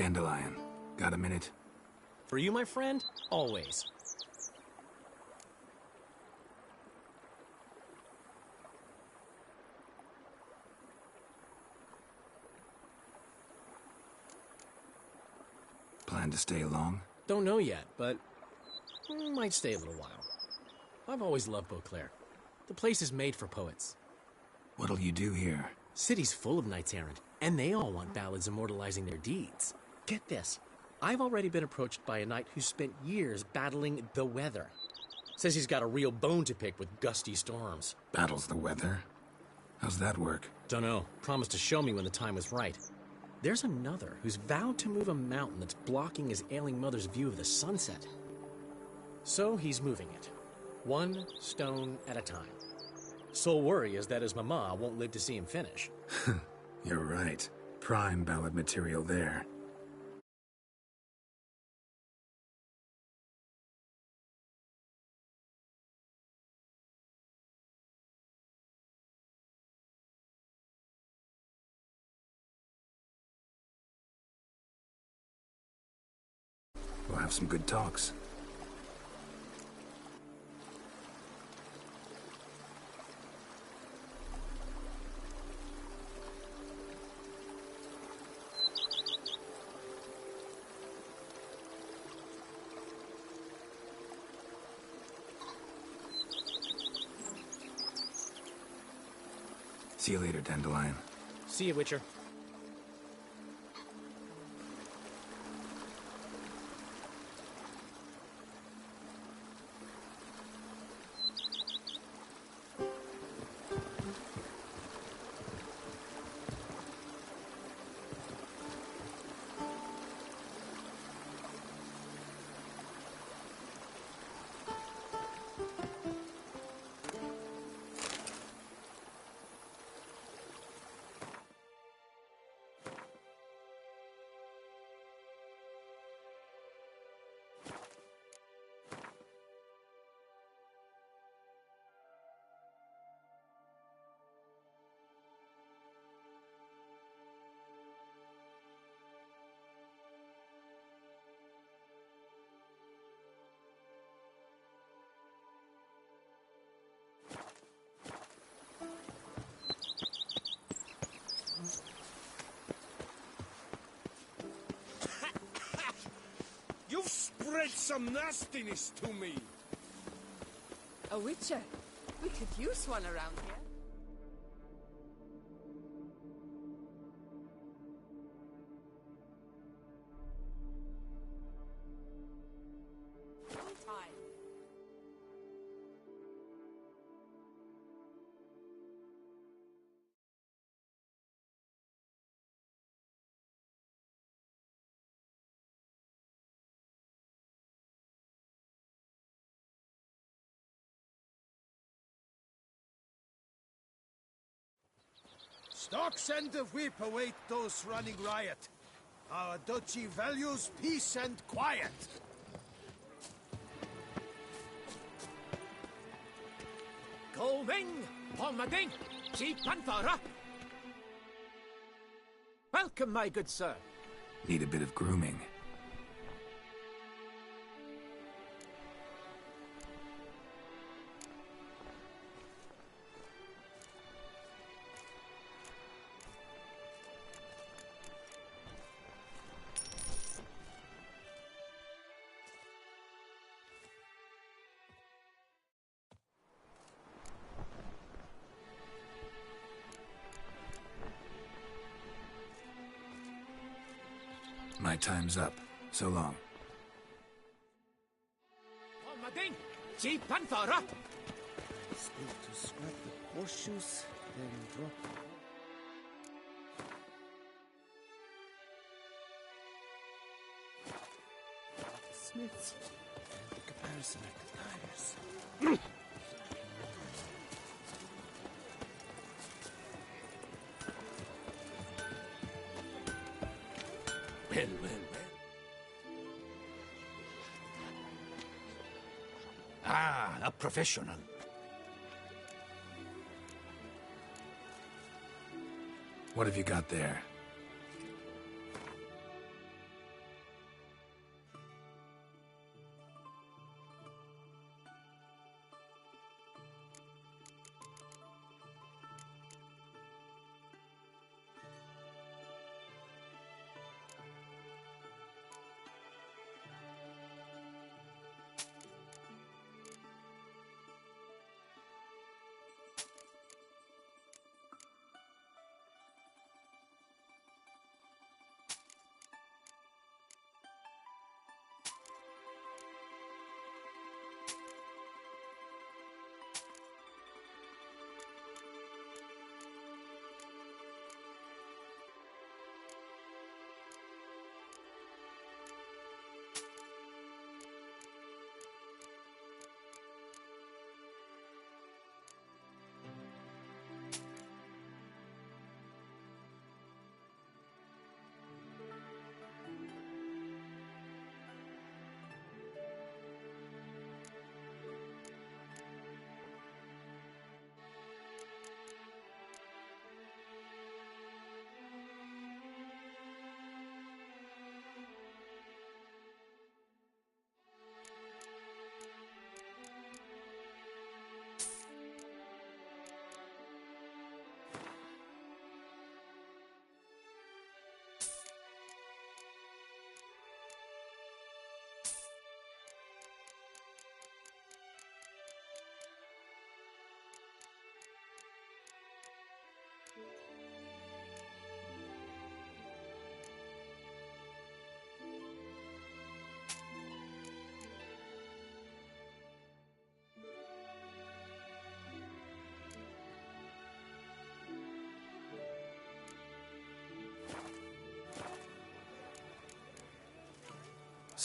Dandelion, got a minute? For you, my friend, always. Plan to stay long? Don't know yet, but might stay a little while. I've always loved Beauclair. The place is made for poets. What'll you do here? City's full of knights errant, and they all want ballads immortalizing their deeds. Get this. I've already been approached by a knight who spent years battling the weather. Says he's got a real bone to pick with gusty storms. Battles the weather? How's that work? Dunno. Promised to show me when the time was right. There's another who's vowed to move a mountain that's blocking his ailing mother's view of the sunset. So he's moving it. One stone at a time. Sole worry is that his mama won't live to see him finish. You're right. Prime ballad material there. We'll have some good talks. See you later, Dandelion. See you, Witcher. You've spread some nastiness to me. A witcher. We could use one around here. No time. Stocks and the whip await those running riot. Our duchy values peace and quiet. Going, Pomading, Chief Panthara. Welcome, my good sir. Need a bit of grooming. My time's up. So long. Pomading, Chief Panthara. Still to scrap the horseshoes, then drop. The smiths and the comparison at the tires. Well. Ah, a professional. What have you got there?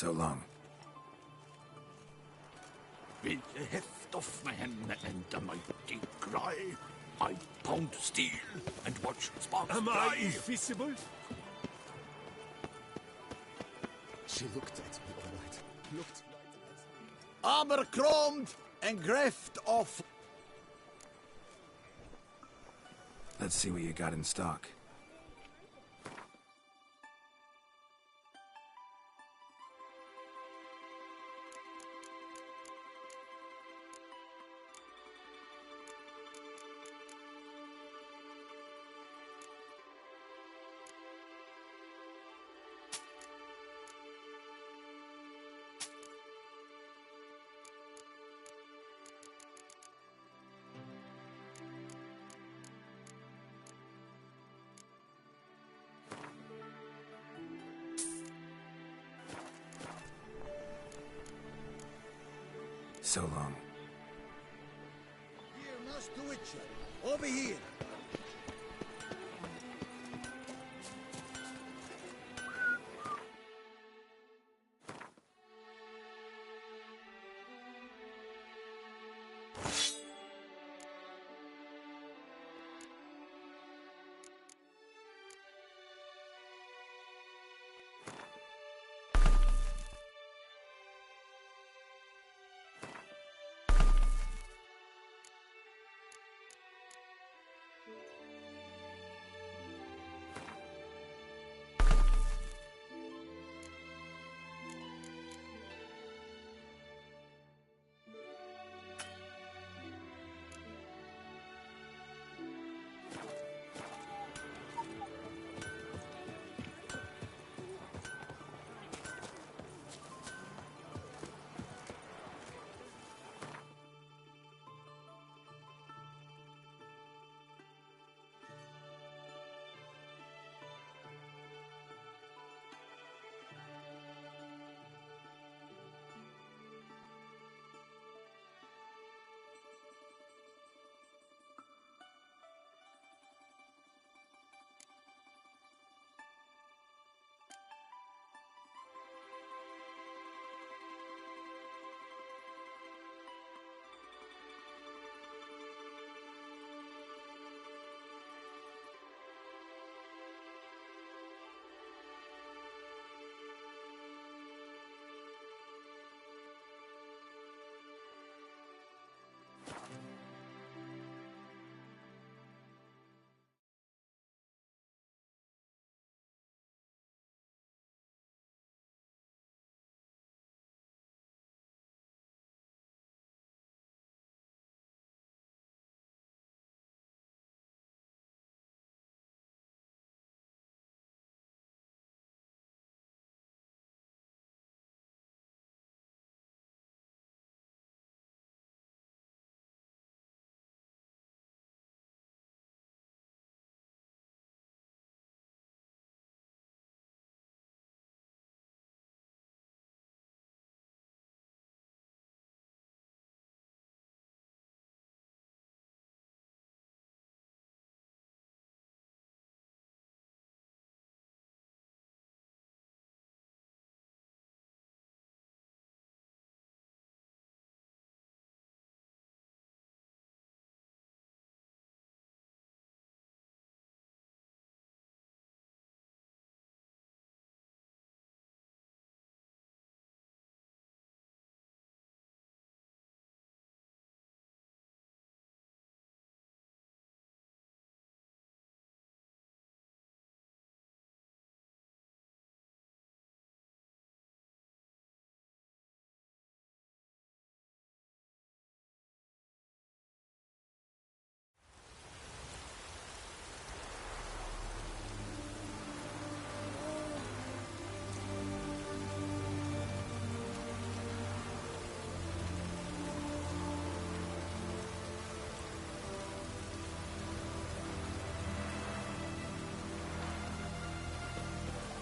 So long. With the heft of man and a mighty cry, I pound steel and watch sparks Am fly. I invisible? She looked at me all right. Looked right at me. Armor chromed and greft off. Let's see what you got in stock. So long. Here, Master Witcher. Over here.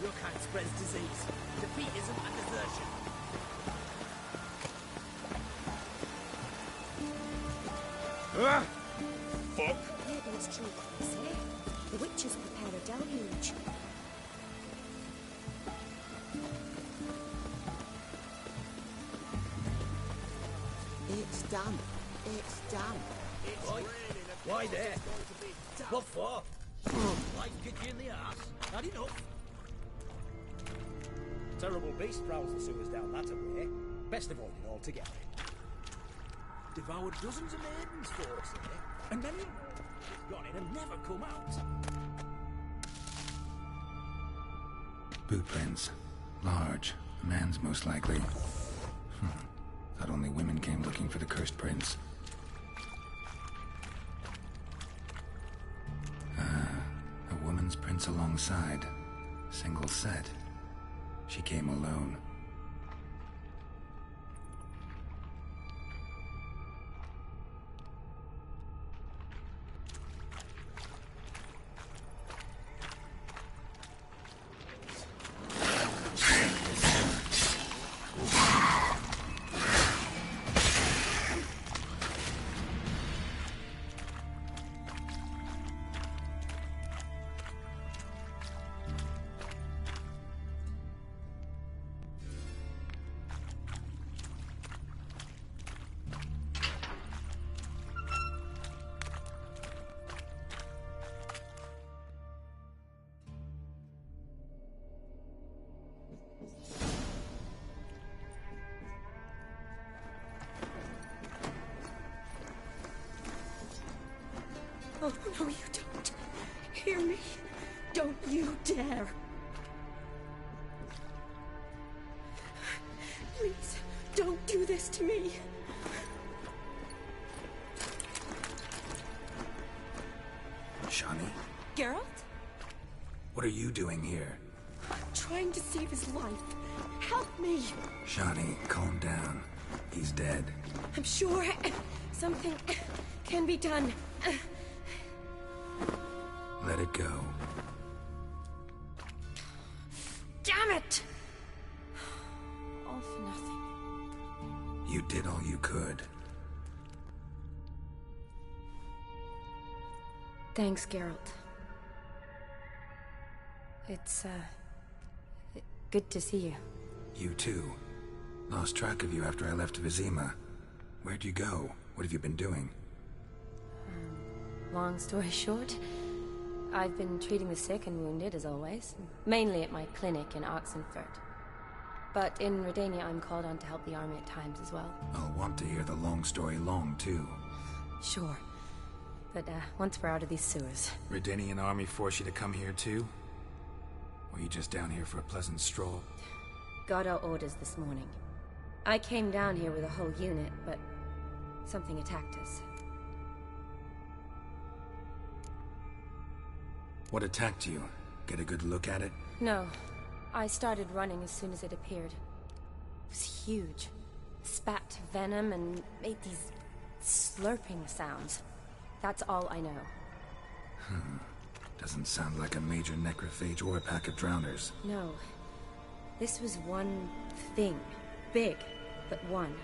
Your kind spreads disease. Defeatism and desertion. Maybe it's true what they say. The witches prepare a deluge. damp. It's damp. Why there? What for? Life kick you in the ass. Not enough. Terrible beast prowls the sewers down that way. Best avoid it altogether. Devoured dozens of maidens for us, eh? And many gone in and never come out. Boot prints. Large. A man's most likely. Thought only women came looking for the cursed prince. A woman's prints alongside. Single set. She came alone. Oh, no, you don't. Hear me. Don't you dare. Please, don't do this to me. Shawnee? Geralt? What are you doing here? Trying to save his life. Help me. Shawnee, calm down. He's dead. I'm sure something can be done. Let it go. Damn it! All for nothing. You did all you could. Thanks, Geralt. It's, good to see you. You too. Lost track of you after I left Vizima. Where'd you go? What have you been doing? Long story short, I've been treating the sick and wounded, as always. Mainly at my clinic in Oxenfurt. But in Redania, I'm called on to help the army at times as well. I'll want to hear the long story long, too. Sure. But, once we're out of these sewers... Redanian army force you to come here, too? Or are you just down here for a pleasant stroll? Got our orders this morning. I came down here with a whole unit, but... something attacked us. What attacked you? Get a good look at it? No. I started running as soon as it appeared. It was huge. Spat venom and made these slurping sounds. That's all I know. Doesn't sound like a major necrophage or a pack of drowners. No. This was one thing. Big, but one.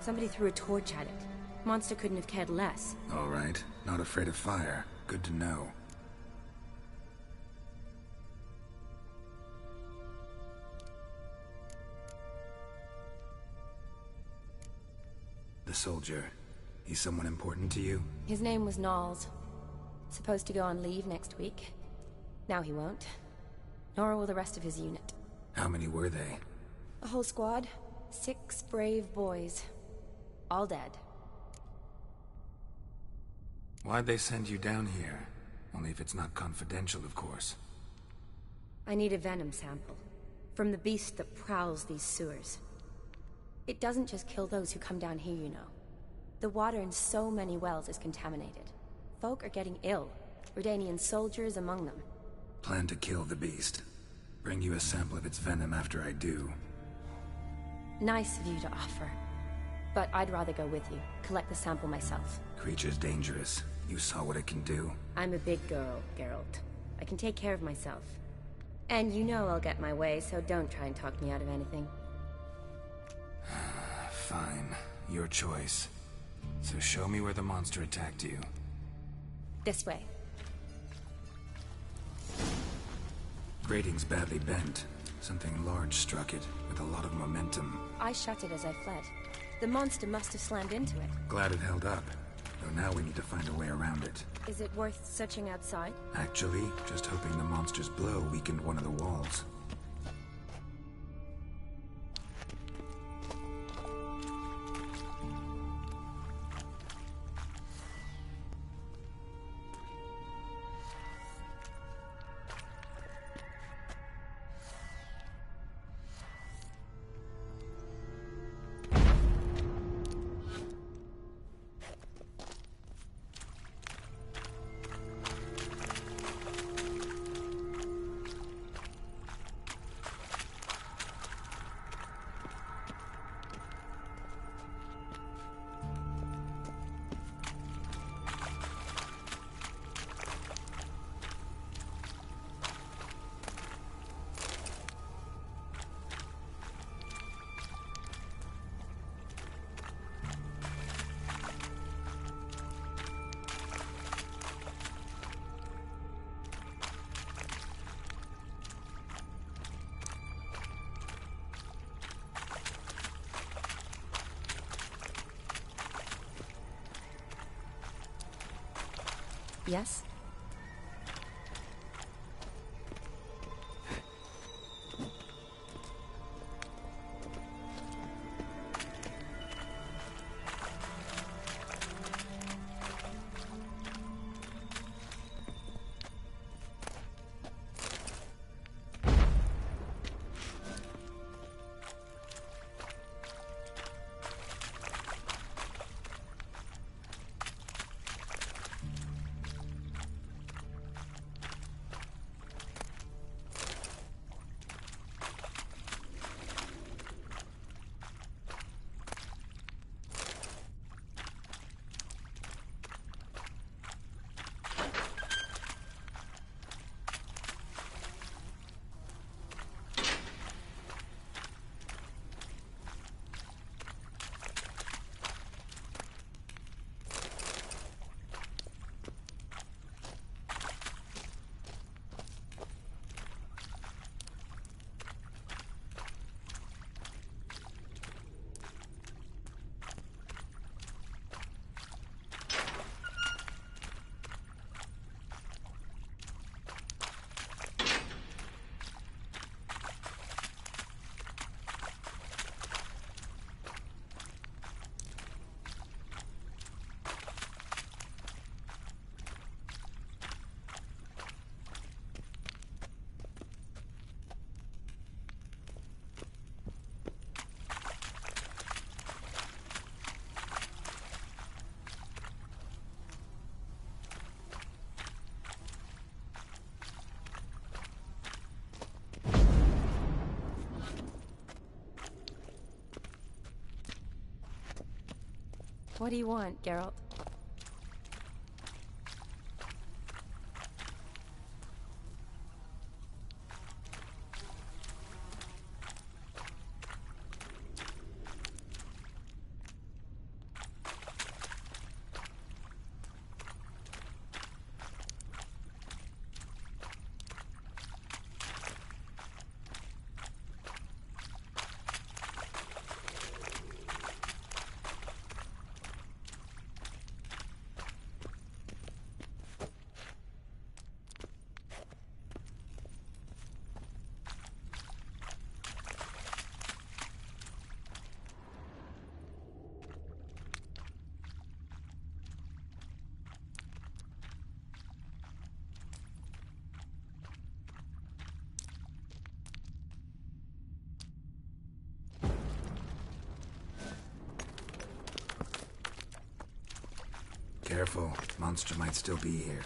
Somebody threw a torch at it. Monster couldn't have cared less. All right. Not afraid of fire. Good to know. The soldier. He's someone important to you? His name was Knowles. Supposed to go on leave next week. Now he won't. Nor will the rest of his unit. How many were they? A whole squad. 6 brave boys. All dead. Why'd they send you down here? Only if it's not confidential, of course. I need a venom sample. From the beast that prowls these sewers. It doesn't just kill those who come down here, you know. The water in so many wells is contaminated. Folk are getting ill. Redanian soldiers among them. Plan to kill the beast. Bring you a sample of its venom after I do. Nice of you to offer. But I'd rather go with you. Collect the sample myself. Creature's dangerous. You saw what it can do. I'm a big girl, Geralt. I can take care of myself. And you know I'll get my way, so don't try and talk me out of anything. Fine. Your choice. So show me where the monster attacked you. This way. Grating's badly bent. Something large struck it, with a lot of momentum. I shut it as I fled. The monster must have slammed into it. Glad it held up. Though now we need to find a way around it. Is it worth searching outside? Actually, just hoping the monster's blow weakened one of the walls. Yes? What do you want, Geralt? Careful, monster might still be here.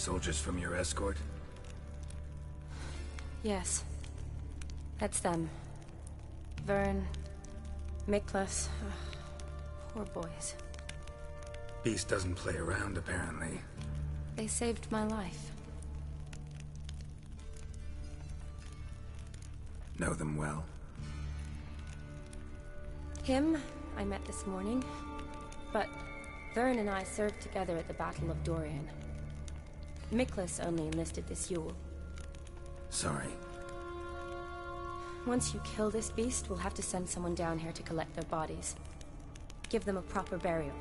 Soldiers from your escort? Yes. That's them. Vern, Miklas. Poor boys. Beast doesn't play around, apparently. They saved my life. Know them well? Him, I met this morning. But Vern and I served together at the Battle of Dorian. Miklas only enlisted this Yule. Sorry. Once you kill this beast, we'll have to send someone down here to collect their bodies. Give them a proper burial.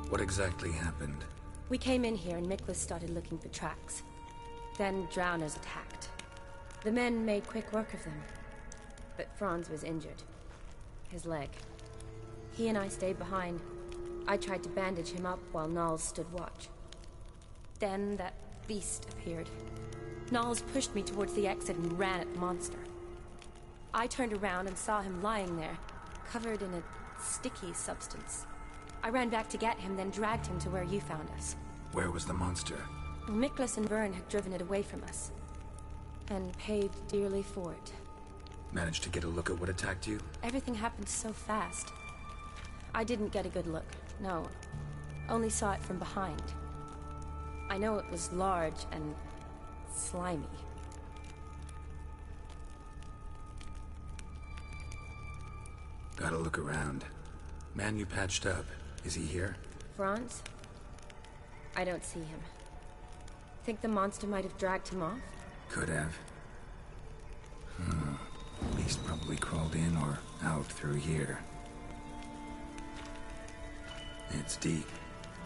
What exactly happened? We came in here and Miklas started looking for tracks. Then drowners attacked. The men made quick work of them. But Franz was injured. His leg. He and I stayed behind. I tried to bandage him up while Nals stood watch. Then that beast appeared. Nals pushed me towards the exit and ran at the monster. I turned around and saw him lying there, covered in a sticky substance. I ran back to get him, then dragged him to where you found us. Where was the monster? Miklas and Vern had driven it away from us. And paid dearly for it. Managed to get a look at what attacked you? Everything happened so fast. I didn't get a good look, no. Only saw it from behind. I know it was large and slimy. Gotta look around. Man you patched up, is he here? Franz? I don't see him. Think the monster might have dragged him off? Could have. Beast probably crawled in or out through here. It's deep.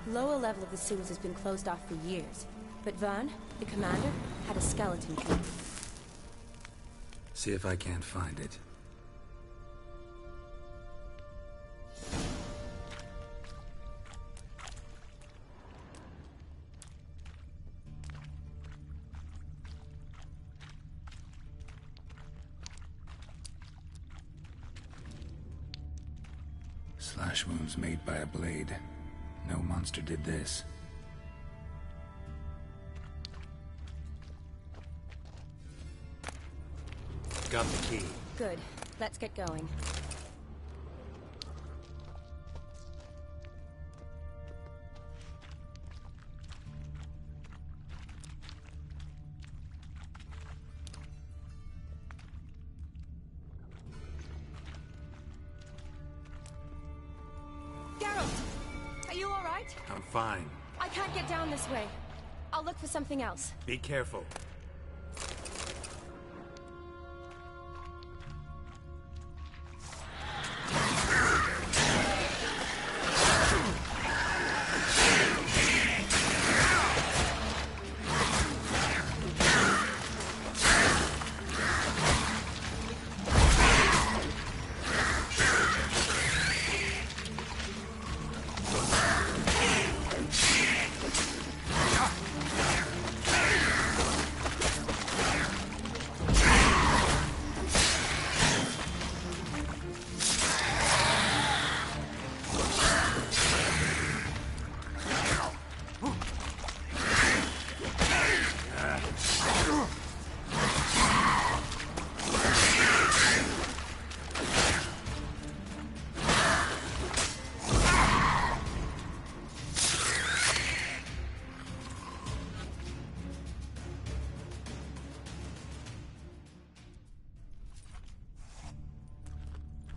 Lower level of the sewers has been closed off for years. But Vern, the commander, had a skeleton key. See if I can't find it. Slash wounds made by a blade. No monster did this. Got the key. Good. Let's get going. Are you all right? I'm fine. I can't get down this way. I'll look for something else. Be careful.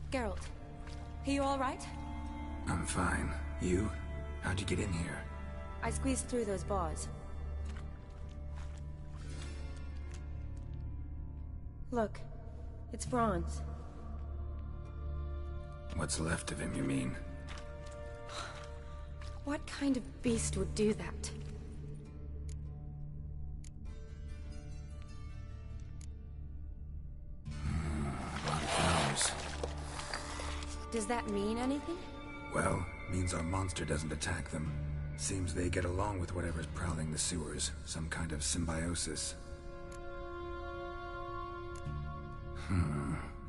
Geralt, are you all right? I'm fine. You? How'd you get in here? I squeezed through those bars. Look, it's Franz. What's left of him, you mean? What kind of beast would do that? Does that mean anything? Well, means our monster doesn't attack them. Seems they get along with whatever's prowling the sewers. Some kind of symbiosis.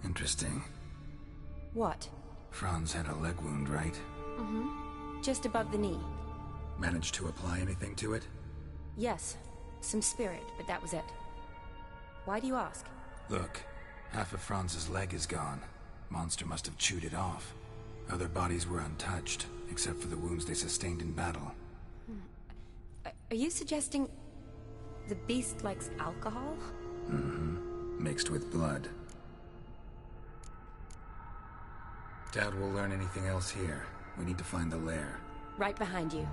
Interesting. What? Franz had a leg wound, right? Mm-hmm. Just above the knee. Managed to apply anything to it? Yes, some spirit, but that was it. Why do you ask? Look, half of Franz's leg is gone. Monster must have chewed it off. Other bodies were untouched, except for the wounds they sustained in battle. Are you suggesting the beast likes alcohol? Mm-hmm. Mixed with blood. Doubt we'll learn anything else here. We need to find the lair. Right behind you.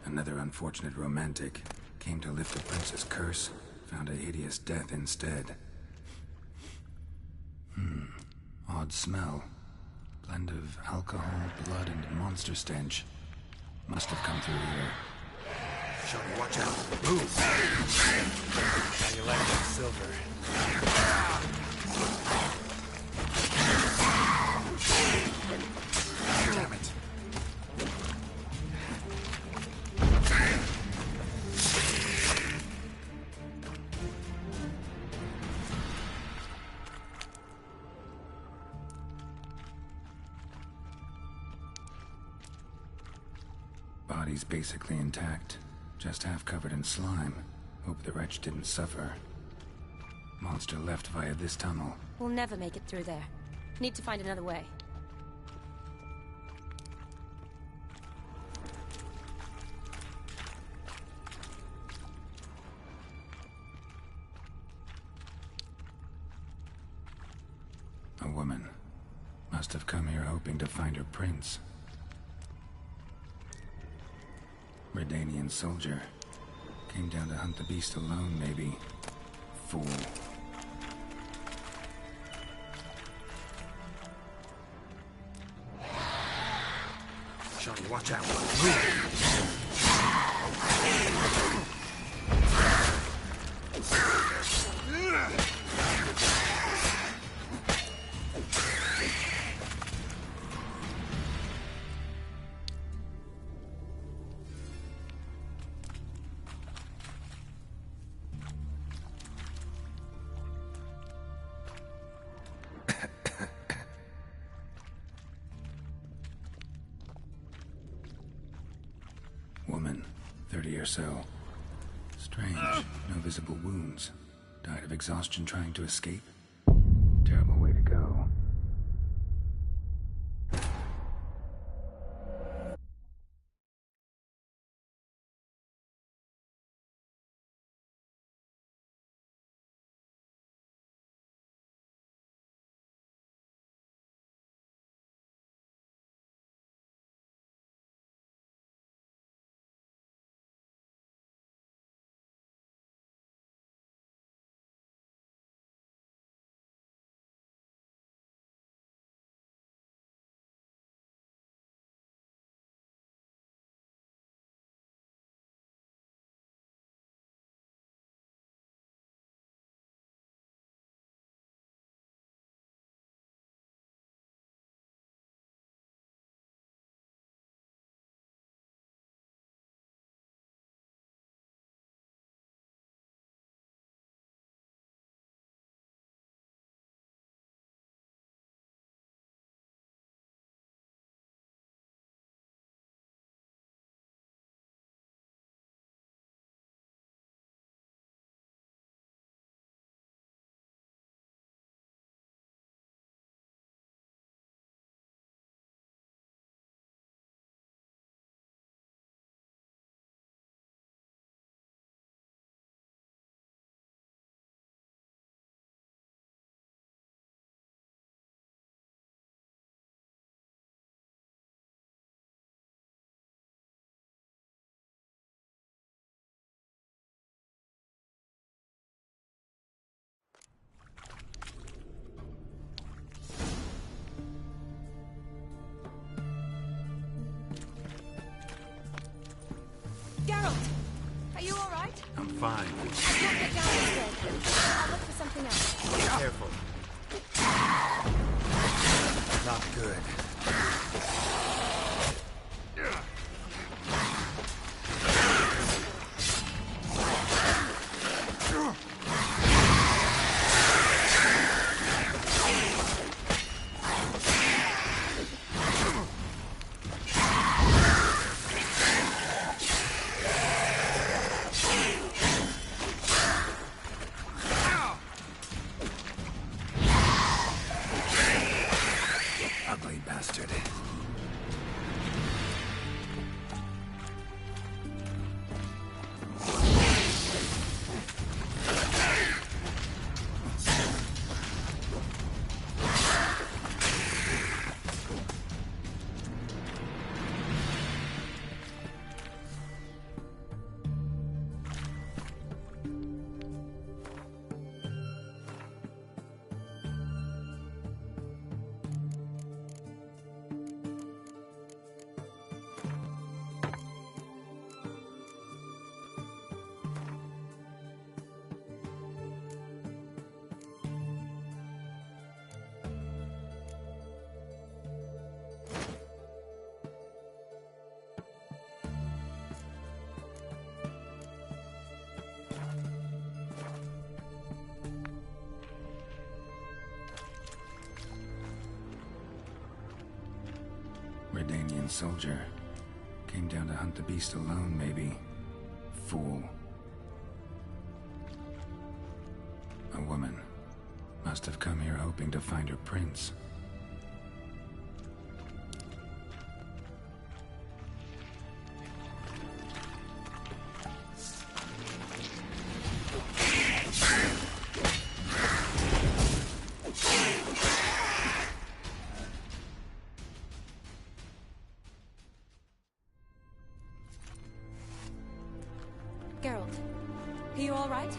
Another unfortunate romantic. Came to lift the prince's curse, found a hideous death instead. Odd smell. Blend of alcohol, blood, and monster stench. Must have come through here. Johnny, watch out. Move! How you like that silver? Damn it. Body's basically intact, just half covered in slime. Hope the wretch didn't suffer. Monster left via this tunnel. We'll never make it through there. Need to find another way. A woman. Must have come here hoping to find her prince. Redanian soldier. Came down to hunt the beast alone, maybe. Fool. Johnny, watch out. Move! Woman, 30 or so. Strange, no visible wounds. Died of exhaustion trying to escape. Terrible way to go. fine. Don't get down this way. I'll look for something else. Careful. Not good. Ugly bastard. Redanian soldier. Came down to hunt the beast alone, maybe. Fool. A woman. Must have come here hoping to find her prince. Geralt, are you all right?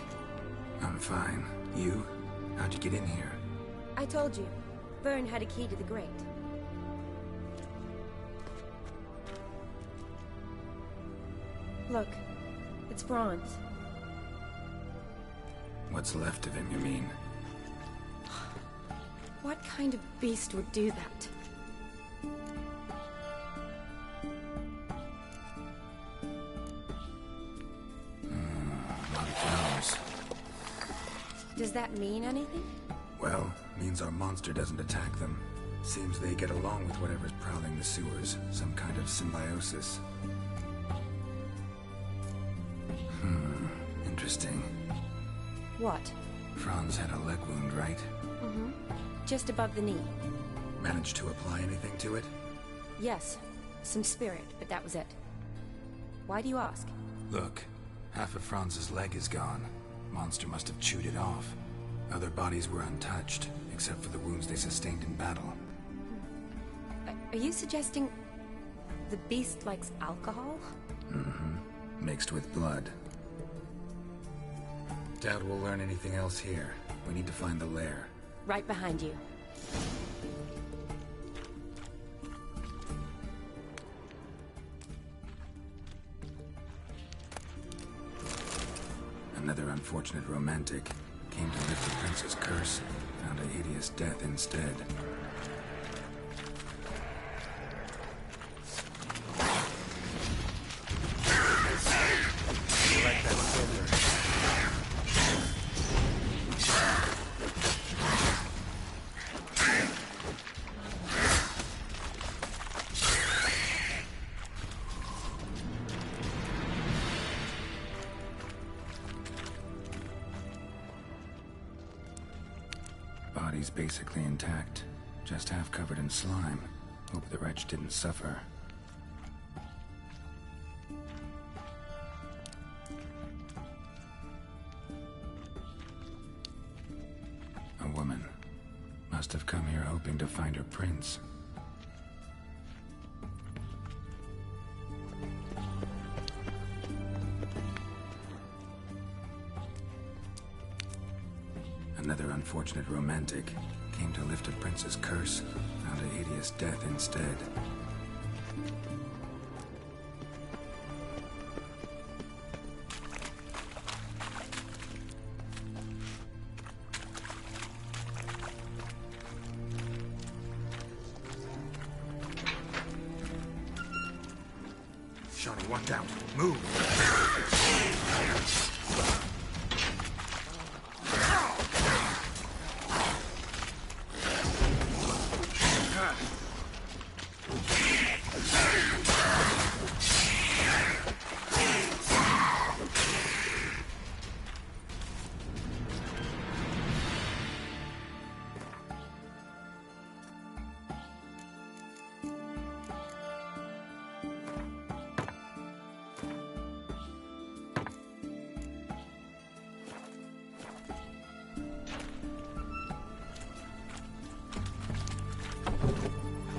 I'm fine. You? How'd you get in here? I told you. Vern had a key to the grate. Look, it's bronze. What's left of him, you mean? What kind of beast would do that? Does that mean anything? Well, means our monster doesn't attack them. Seems they get along with whatever's prowling the sewers. Some kind of symbiosis. Interesting. What? Franz had a leg wound, right? Mm-hmm. Just above the knee. Managed to apply anything to it? Yes. Some spirit, but that was it. Why do you ask? Look, half of Franz's leg is gone. Monster must have chewed it off. Other bodies were untouched, except for the wounds they sustained in battle. Are you suggesting the beast likes alcohol? Mm-hmm. Mixed with blood. Doubt we'll learn anything else here. We need to find the lair. Right behind you. Another unfortunate romantic. Came to lift the prince's curse. Found a hideous death instead. You like that silver? Body's basically intact, just half covered in slime. Hope the wretch didn't suffer. A woman. Must have come here hoping to find her prince. Another unfortunate romantic. Came to lift a prince's curse. Found a hideous death instead. Shawnee, one down. Move!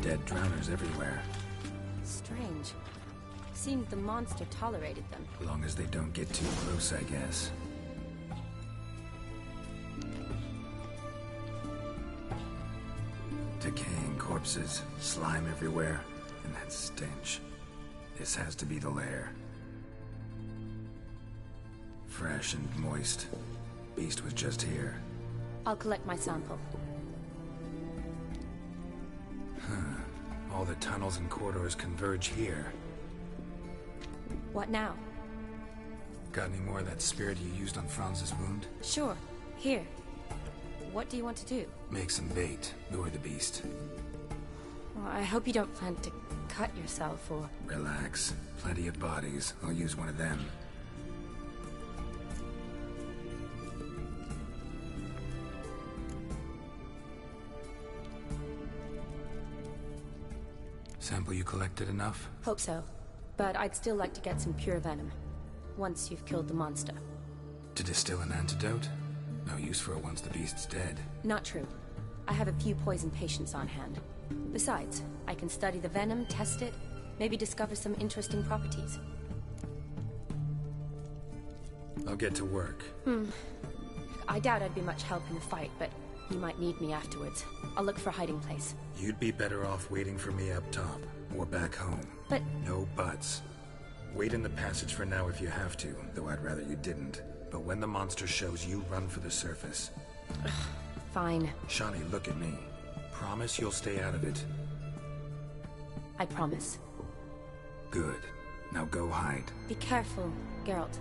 Dead drowners everywhere. Strange. Seems the monster tolerated them. As long as they don't get too close, I guess. Decaying corpses, slime everywhere, and that stench. This has to be the lair. Fresh and moist. Beast was just here. I'll collect my sample. All the tunnels and corridors converge here. What now? Got any more of that spirit you used on Franz's wound? Sure. Here. What do you want to do? Make some bait. Lure the beast. Well, I hope you don't plan to cut yourself or... Relax. Plenty of bodies. I'll use one of them. Sample you collected enough? Hope so. But I'd still like to get some pure venom. Once you've killed the monster. To distill an antidote? No use for it once the beast's dead. Not true. I have a few poison patients on hand. Besides, I can study the venom, test it, maybe discover some interesting properties. I'll get to work. I doubt I'd be much help in the fight, but you might need me afterwards. I'll look for a hiding place. You'd be better off waiting for me up top, or back home. But... No buts. Wait in the passage for now if you have to, though I'd rather you didn't. But when the monster shows, you run for the surface. Fine. Shawnee, look at me. Promise you'll stay out of it. I promise. Good. Now go hide. Be careful, Geralt.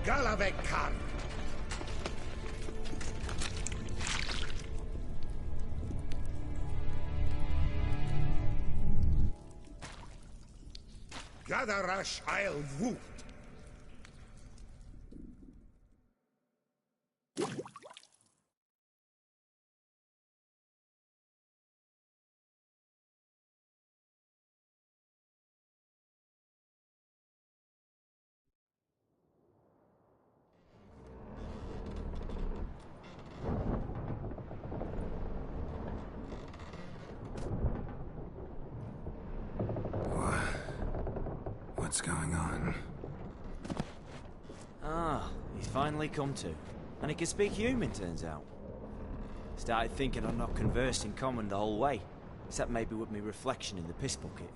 Galavekar. Gadarash I'll woot. What's going on? Ah, he's finally come to. And he can speak human, turns out. Started thinking I'd not conversed in common the whole way, except maybe with me reflection in the piss bucket.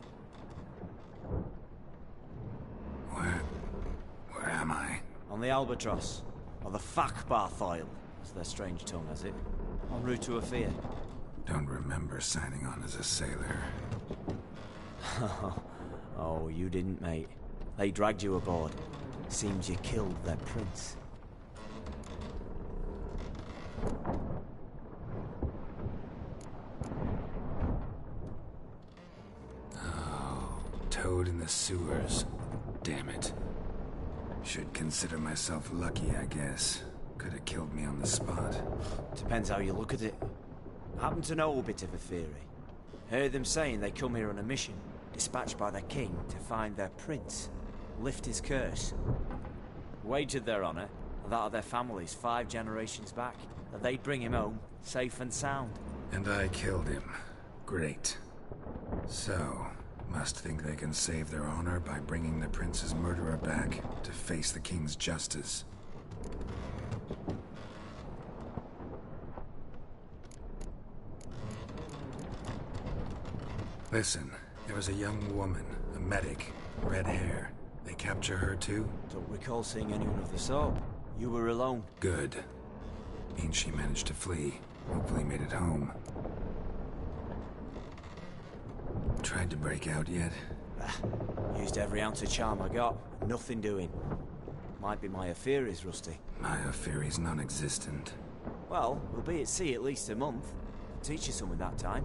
Where am I? On the Albatross, or the Fakbarth Isle, as their strange tongue has it. En route to Afir. Don't remember signing on as a sailor. Oh, you didn't, mate. They dragged you aboard. Seems you killed their prince. Oh, toad in the sewers. Damn it. Should consider myself lucky, I guess. Could have killed me on the spot. Depends how you look at it. Happen to know a bit of a theory. Heard them saying they come here on a mission, dispatched by the king to find their prince, lift his curse. Wagered their honour, and that of their families 5 generations back, that they'd bring him home, safe and sound. And I killed him. Great. So, must think they can save their honor by bringing the prince's murderer back to face the king's justice. Listen, there was a young woman, a medic, red hair. They capture her too? Don't recall seeing anyone of the sort. You were alone. Good. Means she managed to flee. Hopefully made it home. Tried to break out yet? Used every ounce of charm I got. Nothing doing. Might be my Afiri's rusty. My Afiri's non-existent. Well, we'll be at sea at least a month. Teach you something that time.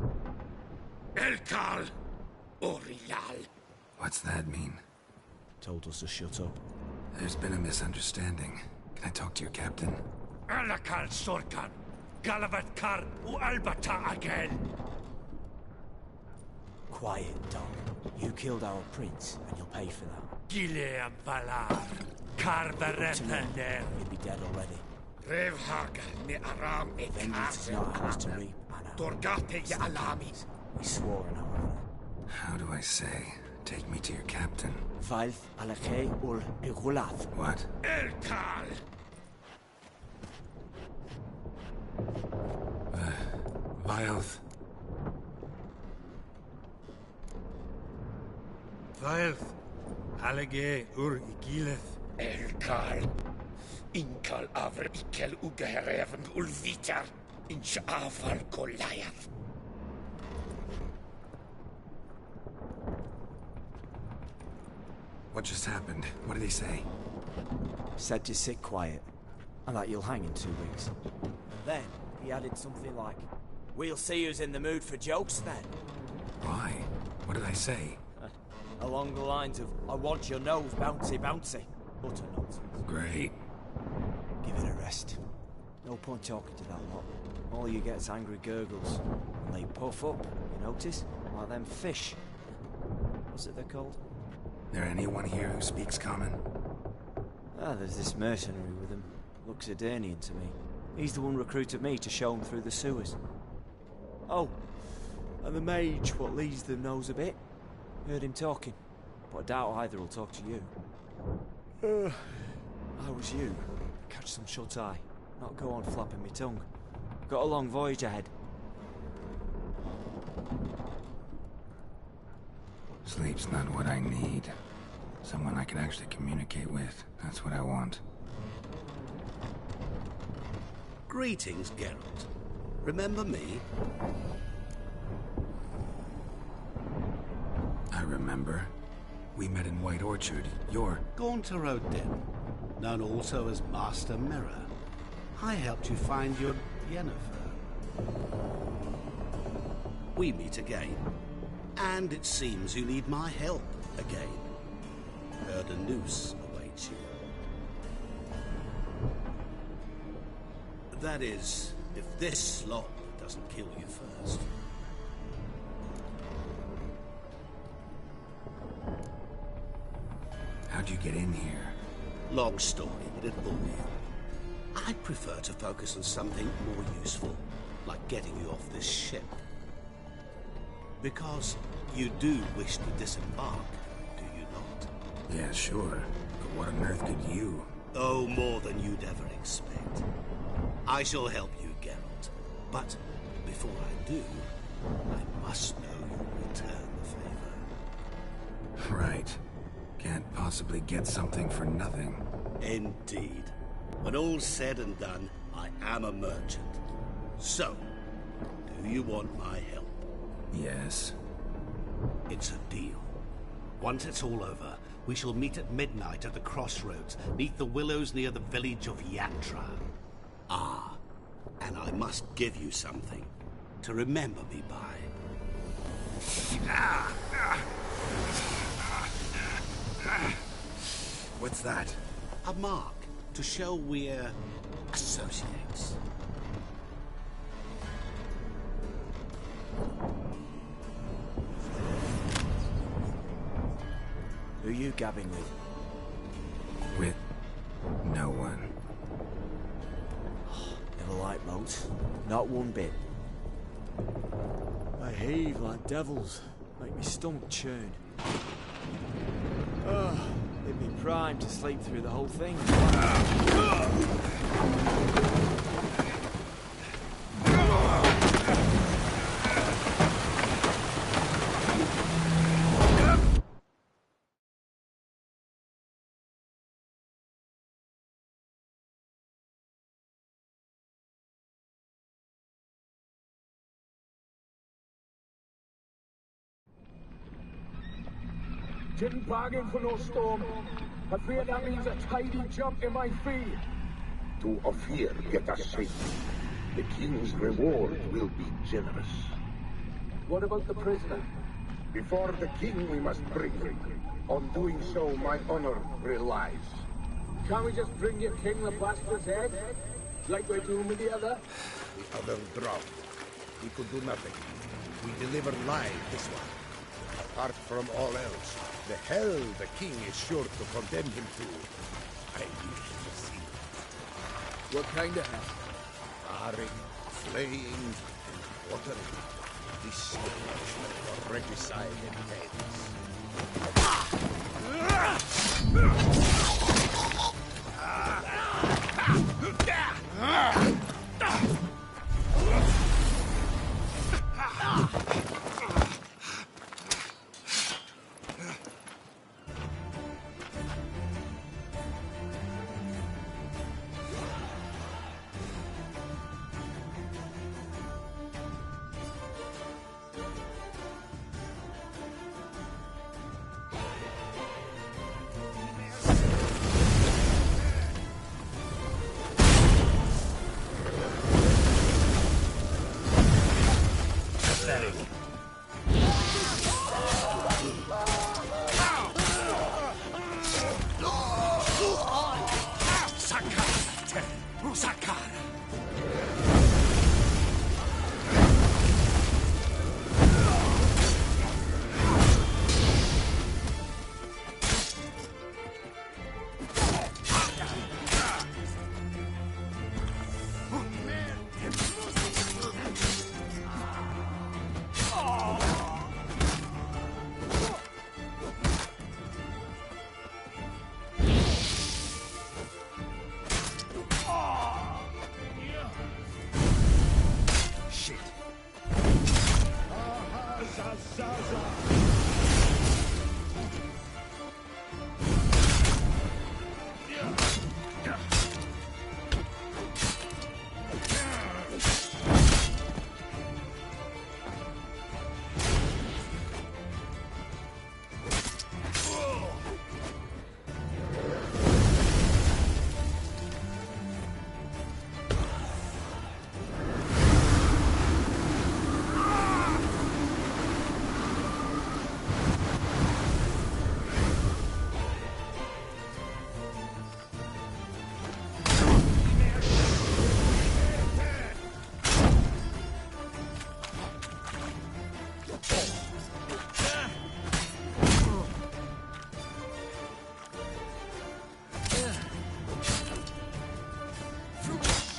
Elkal! Orial! What's that mean? Told us to shut up. There's been a misunderstanding. Can I talk to your captain? Alakal Sorkan! Galavat Kar u Albata again! Quiet, dog. You killed our prince, and you'll pay for that. Gileam Valar! Karvarethaner! You'd be dead already. Revhaga ni Aram e Vengeance is not ours to reap, Anna. Dorgate ya Alamis! We swore an hour. How do I say? Take me to your captain. Valth alakhe ul igulath. What? Elkal! Vilth. Vilth. Alege ur igileth. Elkal! Inkal avr ikel ugeherevn ulvitar! Inch aval Goliath! What just happened? What did he say? Said to sit quiet, and that you'll hang in 2 weeks. And then he added something like, "We'll see who's in the mood for jokes then." Why? What did I say? Along the lines of, "I want your nose bouncy bouncy." Utter nonsense. Great. Give it a rest. No point talking to that lot. All you get is angry gurgles. And they puff up, you notice? Like them fish. What's it they're called? There anyone here who speaks common? There's this mercenary with him. Looks Edirnian to me. He's the one recruited me to show him through the sewers. Oh, and the mage what leads them knows a bit. Heard him talking, but I doubt either will talk to you. How was you? Catch some shut-eye. Not go on flapping my tongue. Got a long voyage ahead. Sleep's not what I need. Someone I can actually communicate with. That's what I want. Greetings, Geralt. Remember me? I remember. We met in White Orchard. You're... Gaunter O'Dim. known also as Master Mirror. I helped you find your Yennefer. We meet again, and it seems you need my help again. Heard a noose awaits you. That is, if this slop doesn't kill you first. How'd you get in here? Long story, but it'll bore you. I'd prefer to focus on something more useful, like getting you off this ship. Because you do wish to disembark, do you not? Yeah, sure. But what on earth could you? Oh, more than you'd ever expect. I shall help you, Geralt. But before I do, I must know you'll return the favor. Right. Can't possibly get something for nothing. Indeed. When all's said and done, I am a merchant. So, do you want my help? Yes. It's a deal. Once it's all over, we shall meet at midnight at the crossroads, neath the willows near the village of Yatra. Ah, and I must give you something to remember me by. What's that? A mark to show we're associates. Who are you gabbing with? With no one. Never liked moats. Not one bit. They heave like devils. Make me stomach churn. It'd be primed to sleep through the whole thing. Didn't bargain for no storm. I fear that means a tidy jump in my fee. To Ophir get us safely. The king's reward will be generous. What about the prisoner? Before the king we must bring him. On doing so, my honor relies. Can't we just bring your king the bastard's head? Like we're doing with the other? The other drowned. We could do nothing. We deliver live this one. Apart from all else, the hell the king is sure to condemn him to. I wish to see. What kind of hell? Barring, flaying, and watering. This is the punishment for regicide and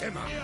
Anathema!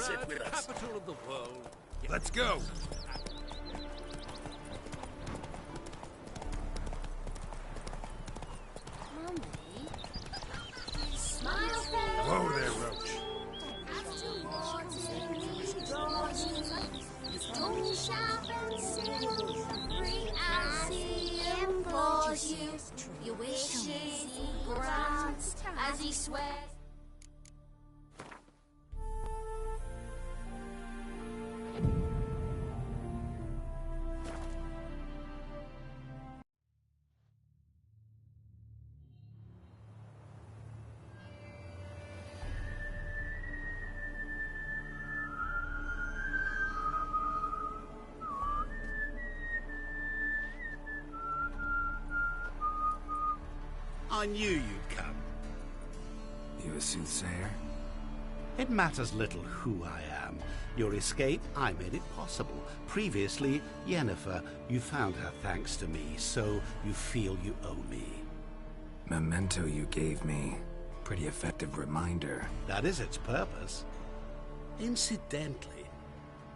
sit with us. Capital of the world. Let's go. Whoa there, Roach. Your wishes he grants as he swears. I knew you'd come. You a soothsayer? It matters little who I am. Your escape, I made it possible. Previously, Yennefer, you found her thanks to me, so you feel you owe me. Memento you gave me. Pretty effective reminder. That is its purpose. Incidentally,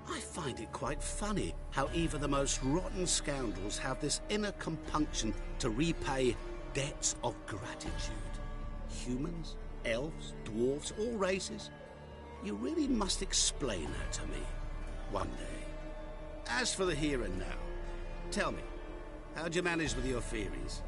I find it quite funny how even the most rotten scoundrels have this inner compunction to repay debts of gratitude. Humans, elves, dwarves, all races. You really must explain that to me one day. As for the here and now, tell me, how'd you manage with your theories?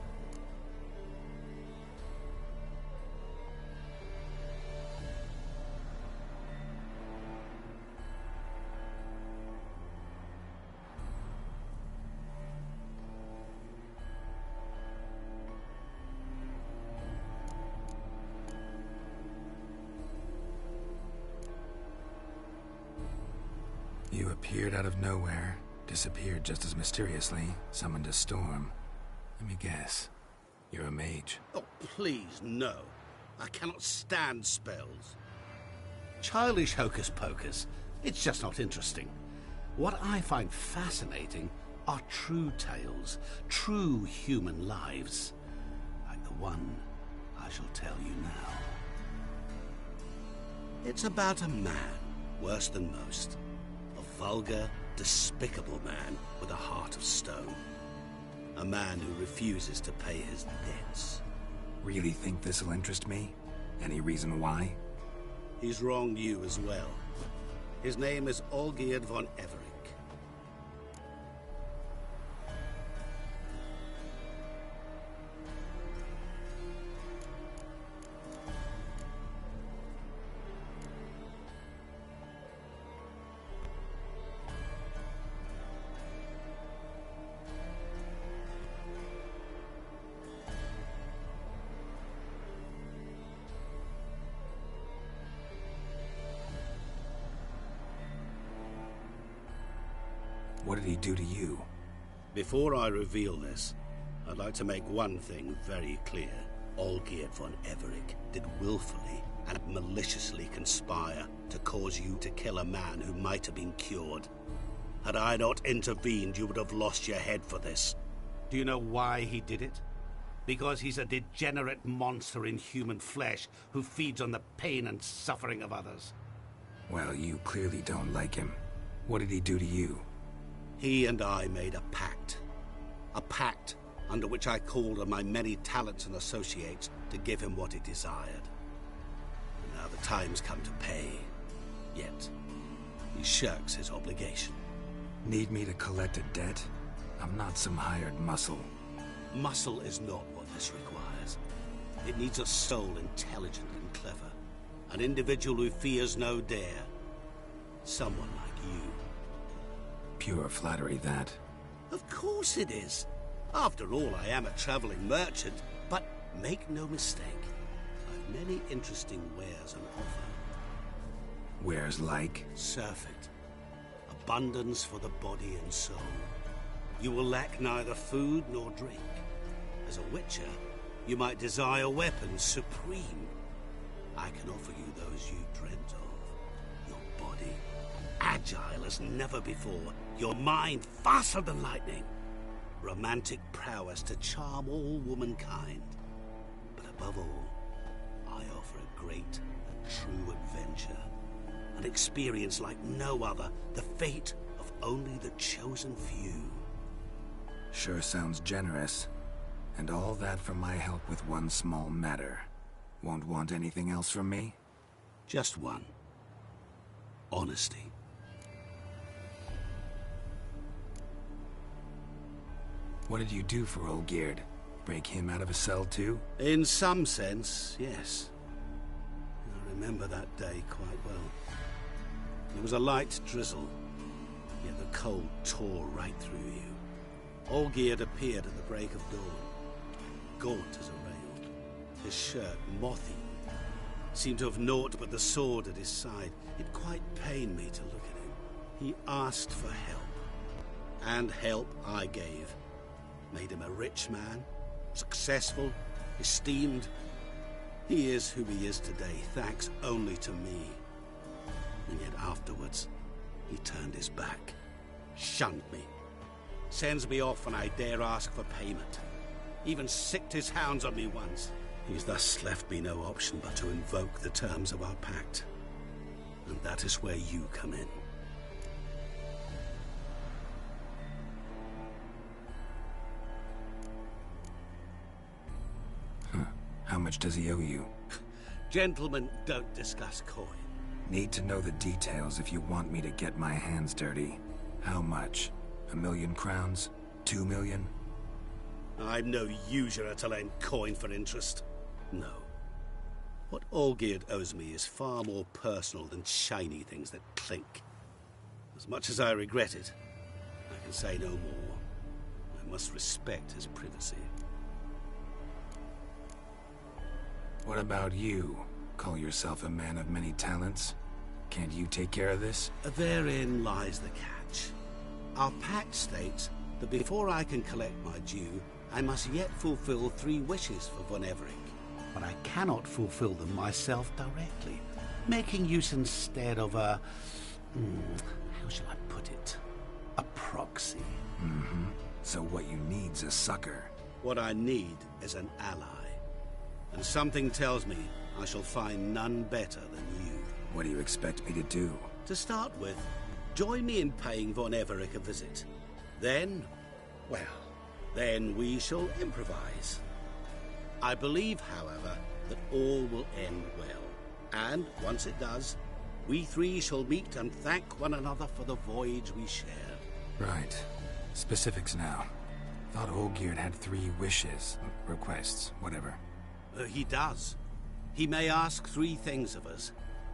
You appeared out of nowhere, disappeared just as mysteriously, summoned a storm. Let me guess. You're a mage. Oh, please, no. I cannot stand spells. Childish hocus pocus. It's just not interesting. What I find fascinating are true tales, true human lives. Like the one I shall tell you now. It's about a man, worse than most. A vulgar, despicable man with a heart of stone. A man who refuses to pay his debts. Really think this'll interest me? Any reason why? He's wronged you as well. His name is Olgierd von Everick. What did he do to you? Before I reveal this, I'd like to make one thing very clear. Olgierd von Everick did willfully and maliciously conspire to cause you to kill a man who might have been cured. Had I not intervened, you would have lost your head for this. Do you know why he did it? Because he's a degenerate monster in human flesh who feeds on the pain and suffering of others. Well, you clearly don't like him. What did he do to you? He and I made a pact. A pact under which I called on my many talents and associates to give him what he desired. And now the time's come to pay. Yet, he shirks his obligation. Need me to collect a debt? I'm not some hired muscle. Muscle is not what this requires. It needs a soul intelligent and clever. An individual who fears no dare. Someone like you. Pure flattery, that. Of course it is. After all, I am a traveling merchant. But make no mistake, I've many interesting wares on offer. Wares like? Surfeit. Abundance for the body and soul. You will lack neither food nor drink. As a witcher, you might desire weapons supreme. I can offer you those you dreamt of. Your body, agile as never before. Your mind, faster than lightning. Romantic prowess to charm all womankind. But above all, I offer a great and true adventure. an experience like no other, the fate of only the chosen few. Sure sounds generous. And all that for my help with one small matter. Won't want anything else from me? Just one. Honesty. What did you do for Olgierd? Break him out of a cell too? In some sense, yes. I remember that day quite well. It was a light drizzle, yet the cold tore right through you. Olgierd appeared at the break of dawn, gaunt as a rail, his shirt mothy, seemed to have naught but the sword at his side. It quite pained me to look at him. He asked for help, and help I gave. Made him a rich man, successful, esteemed. He is who he is today, thanks only to me. And yet afterwards, he turned his back, shunned me, sends me off when I dare ask for payment. Even sicked his hounds on me once. He's thus left me no option but to invoke the terms of our pact. And that is where you come in. How much does he owe you? Gentlemen don't discuss coin. Need to know the details if you want me to get my hands dirty. How much? 1,000,000 crowns? 2 million? I'm no usurer to lend coin for interest. No. What Olgierd owes me is far more personal than shiny things that clink. As much as I regret it, I can say no more. I must respect his privacy. What about you? Call yourself a man of many talents? Can't you take care of this? Therein lies the catch. Our pact states that before I can collect my due, I must yet fulfill 3 wishes for Von Everec. But I cannot fulfill them myself directly, making use instead of a... how shall I put it? A proxy. So what you need's a sucker. What I need is an ally. And something tells me I shall find none better than you. What do you expect me to do? To start with, join me in paying Von Everec a visit. Then, well, then we shall improvise. I believe, however, that all will end well. And once it does, we 3 shall meet and thank one another for the voyage we shared. Right. Specifics now. Thought Olgierd had 3 wishes, requests, whatever. He does. He may ask 3 things of us,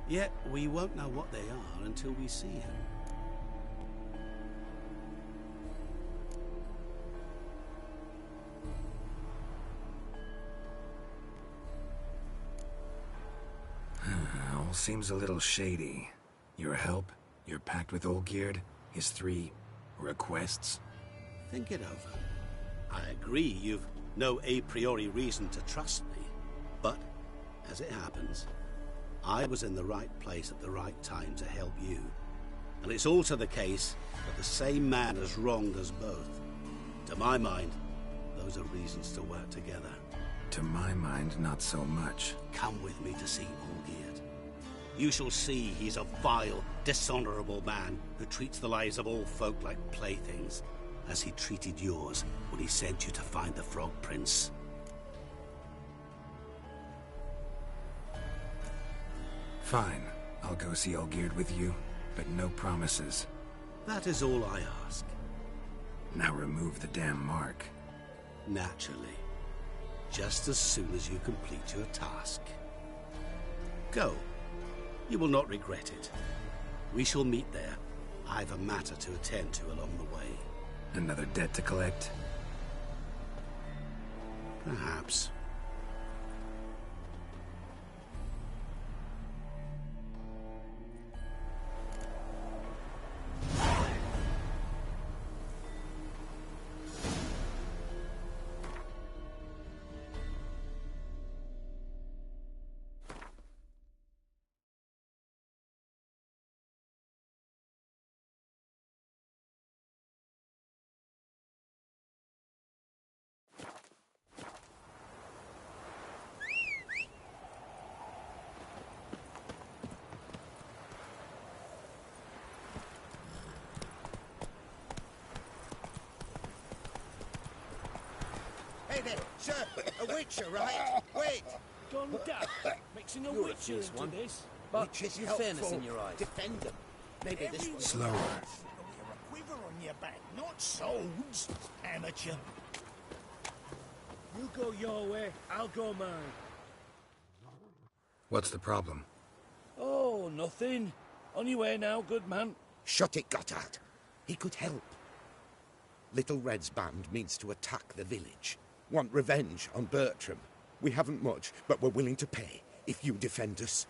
yet we won't know what they are until we see him. All seems a little shady. Your help, your pact with Olgierd, his 3 requests. Think it over. I agree you've no a priori reason to trust me. But, as it happens, I was in the right place at the right time to help you. And it's also the case that the same man has wronged us both. To my mind, those are reasons to work together. To my mind, not so much. Come with me to see Olgierd. You shall see he's a vile, dishonorable man who treats the lives of all folk like playthings, as he treated yours when he sent you to find the Frog Prince. Fine. I'll go see Olgierd with you, but no promises. That is all I ask. Now remove the damn mark. Naturally. Just as soon as you complete your task. Go. You will not regret it. We shall meet there. I've a matter to attend to along the way. Another debt to collect? Perhaps. steady. Sir, a witcher, right? Wait. Gone daft. Mixing a You're a witcher fierce into one. this. But Witches you've helpful. fairness in your eyes. Defend them. Maybe this one. Slower. A quiver on your back, not swords, amateur. You go your way, I'll go mine. What's the problem? Oh, nothing. On your way now, good man. Shut it, Gotthard. He could help. Little Red's band means to attack the village. Want revenge on Bertram. We haven't much, but we're willing to pay if you defend us.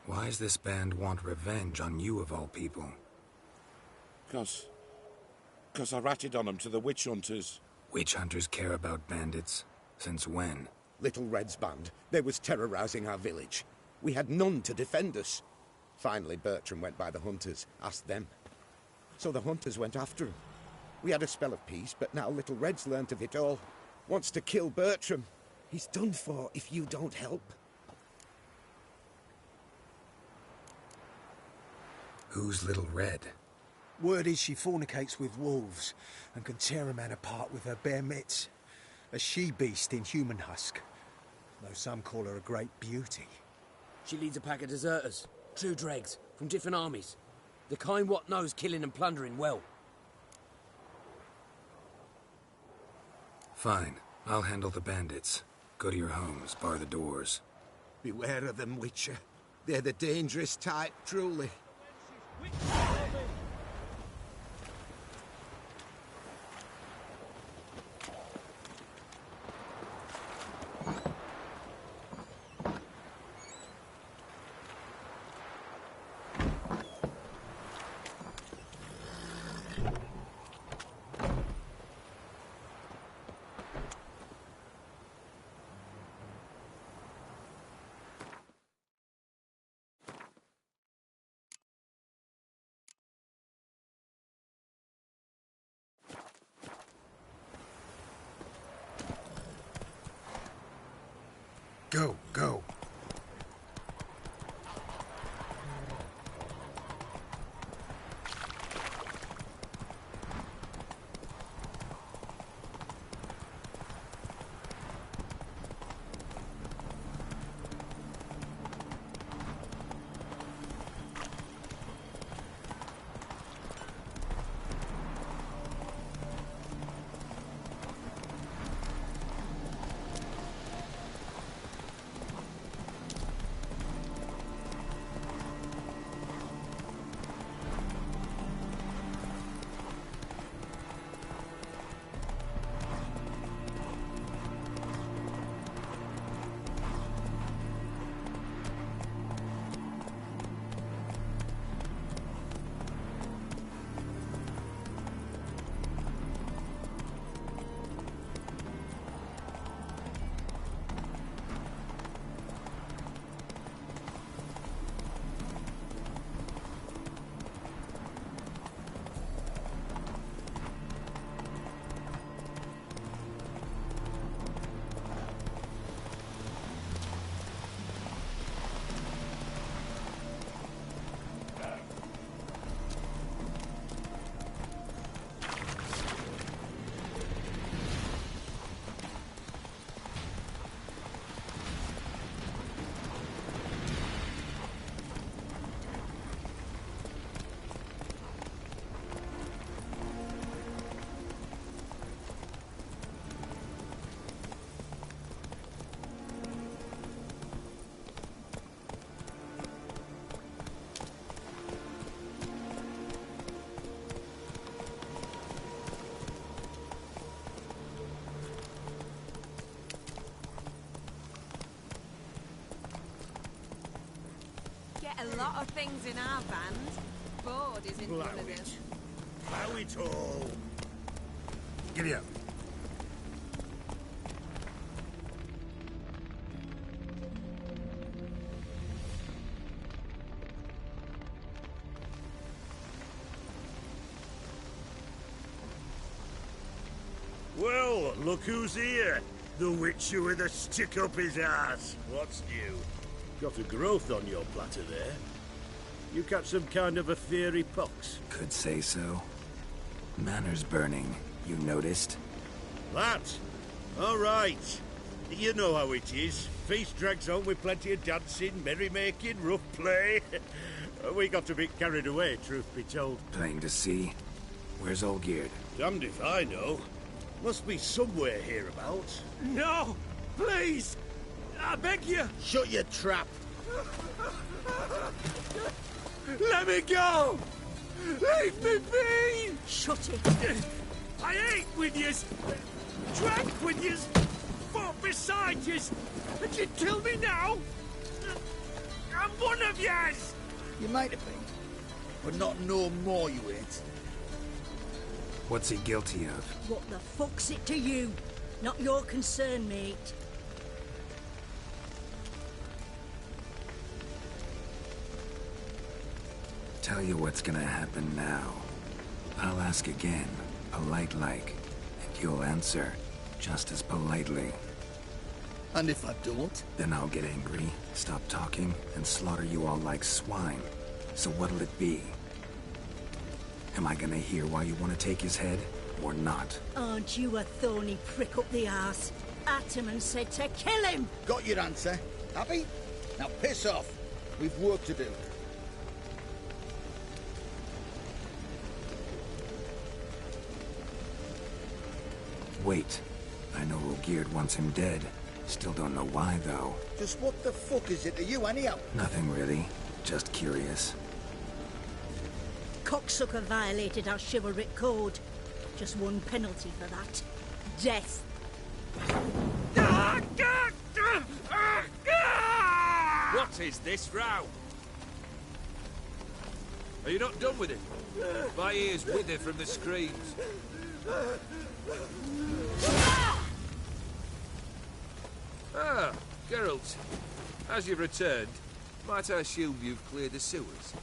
Why does this band want revenge on you of all people? Because I ratted on them to the witch hunters. Witch hunters care about bandits? Since when? Little Red's band, they was terrorizing our village. We had none to defend us. Finally, Bertram went by the hunters, asked them. So the hunters went after him. We had a spell of peace, but now Little Red's learnt of it all. Wants to kill Bertram. He's done for if you don't help. Who's Little Red? Word is she fornicates with wolves and can tear a man apart with her bare mitts. A she-beast in human husk. Though some call her a great beauty. She leads a pack of deserters, true dregs, from different armies. The kind what knows killing and plundering well. Fine. I'll handle the bandits. Go to your homes, bar the doors. Beware of them, Witcher. They're the dangerous type, truly. Go, go. A lot of things in our band. Board isn't one of them. Plow it all. Giddy up. Well, look who's here. The Witcher with a stick up his ass. What's new? Got a growth on your platter there. You catch some kind of a fiery pox? Could say so. Manor's burning. You noticed? That? All right. You know how it is. Feast drags on with plenty of dancing, merrymaking, rough play. We got a bit carried away, truth be told. Plain to see. Where's Olgierd? Damned if I know. Must be somewhere hereabouts. No! Please! I beg you! Shut your trap! Let me go! Leave me be! Shut it! I ate with yous! Drank with yous! Fought beside yous! And you kill me now? I'm one of yous! You might have been, but not no more you ain't. What's he guilty of? What the fuck's it to you? Not your concern, mate. Tell you what's gonna happen now. I'll ask again, polite-like, and you'll answer just as politely. And if I don't? Then I'll get angry, stop talking, and slaughter you all like swine. So what'll it be? Am I gonna hear why you want to take his head, or not? Aren't you a thorny prick up the arse? Ataman said to kill him! Got your answer. Happy? Now piss off. We've work to do. Wait. I know Olgierd wants him dead. Still don't know why, though. Just what the fuck is it to you, anyhow? Nothing really. Just curious. Cocksucker violated our chivalric code. Just one penalty for that. Death. What is this row? Are you not done with it? My ears wither from the screams. Ah, Geralt. As you've returned, might I assume you've cleared the sewers?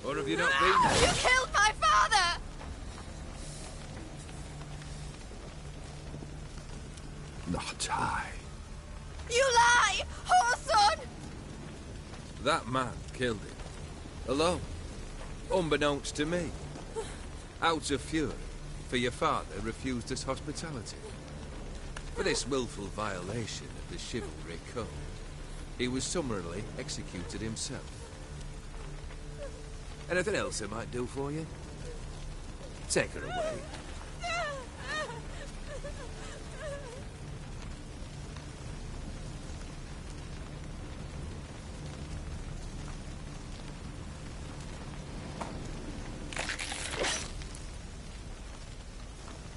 Or have you not been there? You killed my father! Not I. You lie! Whoreson! That man killed him. Alone. Unbeknownst to me. Out of fury, for your father refused us hospitality. For this willful violation of the chivalry code, he was summarily executed himself. Anything else I might do for you? Take her away.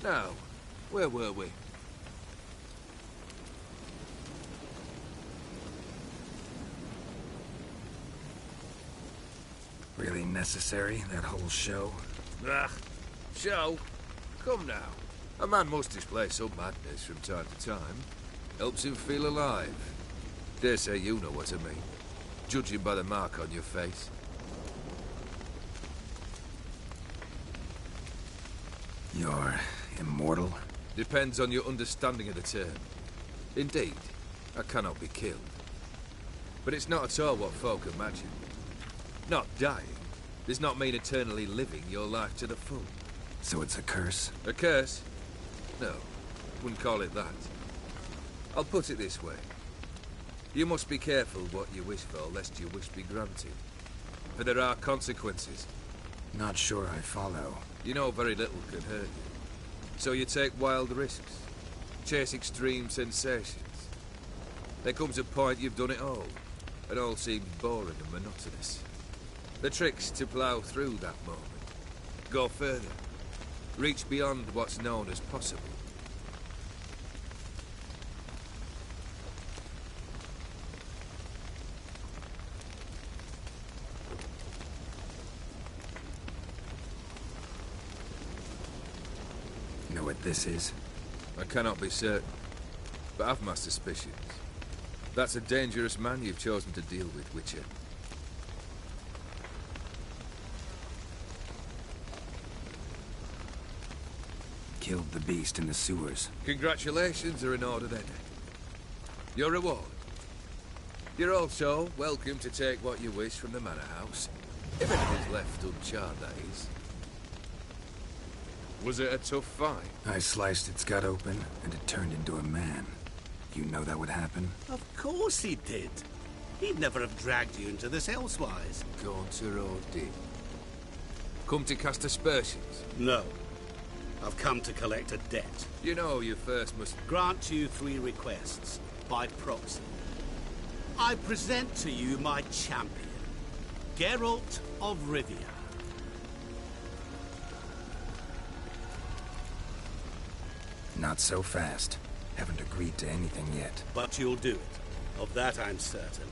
Now, where were we? Really necessary, that whole show? Ah, show? Come now. A man must display some madness from time to time. Helps him feel alive. Dare say you know what I mean. Judging by the mark on your face. You're immortal? Depends on your understanding of the term. Indeed, I cannot be killed. But it's not at all what folk imagine. Not dying does not mean eternally living your life to the full. So it's a curse? A curse? No, wouldn't call it that. I'll put it this way. You must be careful what you wish for, lest your wish be granted. For there are consequences. Not sure I follow. You know very little can hurt you. So you take wild risks. Chase extreme sensations. There comes a point you've done it all. It all seems boring and monotonous. The trick's to plough through that moment. Go further. Reach beyond what's known as possible. Know what this is? I cannot be certain, but I've my suspicions. That's a dangerous man you've chosen to deal with, Witcher. Killed the beast in the sewers. Congratulations are in order then. Your reward. You're also welcome to take what you wish from the manor house. If anything's left uncharred, that is. Was it a tough fight? I sliced its gut open, and it turned into a man. You know that would happen? Of course he did. He'd never have dragged you into this elsewise. Gaunter or did? Come to cast aspersions? No. I've come to collect a debt. You know you first must... Grant you 3 requests, by proxy. I present to you my champion, Geralt of Rivia. Not so fast. Haven't agreed to anything yet. But you'll do it. Of that I'm certain.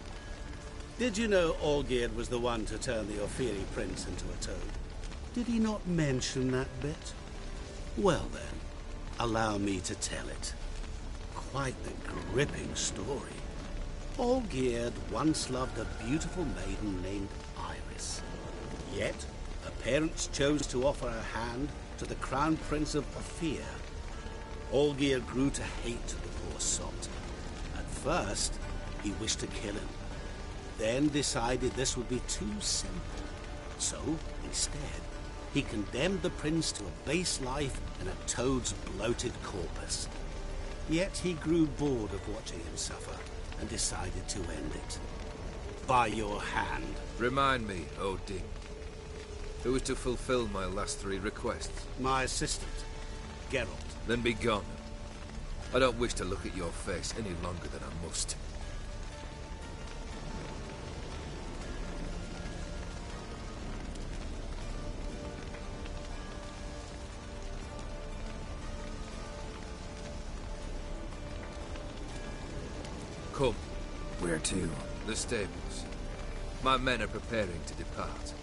Did you know Olgierd was the one to turn the Ophiri prince into a toad? Did he not mention that bit? Well then, allow me to tell it. Quite the gripping story. Olgierd once loved a beautiful maiden named Iris. Yet, her parents chose to offer her hand to the Crown Prince of Ophir. Olgierd grew to hate the poor sot. At first, he wished to kill him. Then decided this would be too simple. So, instead, he condemned the prince to a base life in a toad's bloated corpus. Yet he grew bored of watching him suffer and decided to end it. By your hand. Remind me, Odin. Who was to fulfill my last 3 requests? My assistant, Geralt. Then be gone. I don't wish to look at your face any longer than I must. Come. Where to? The stables. My men are preparing to depart.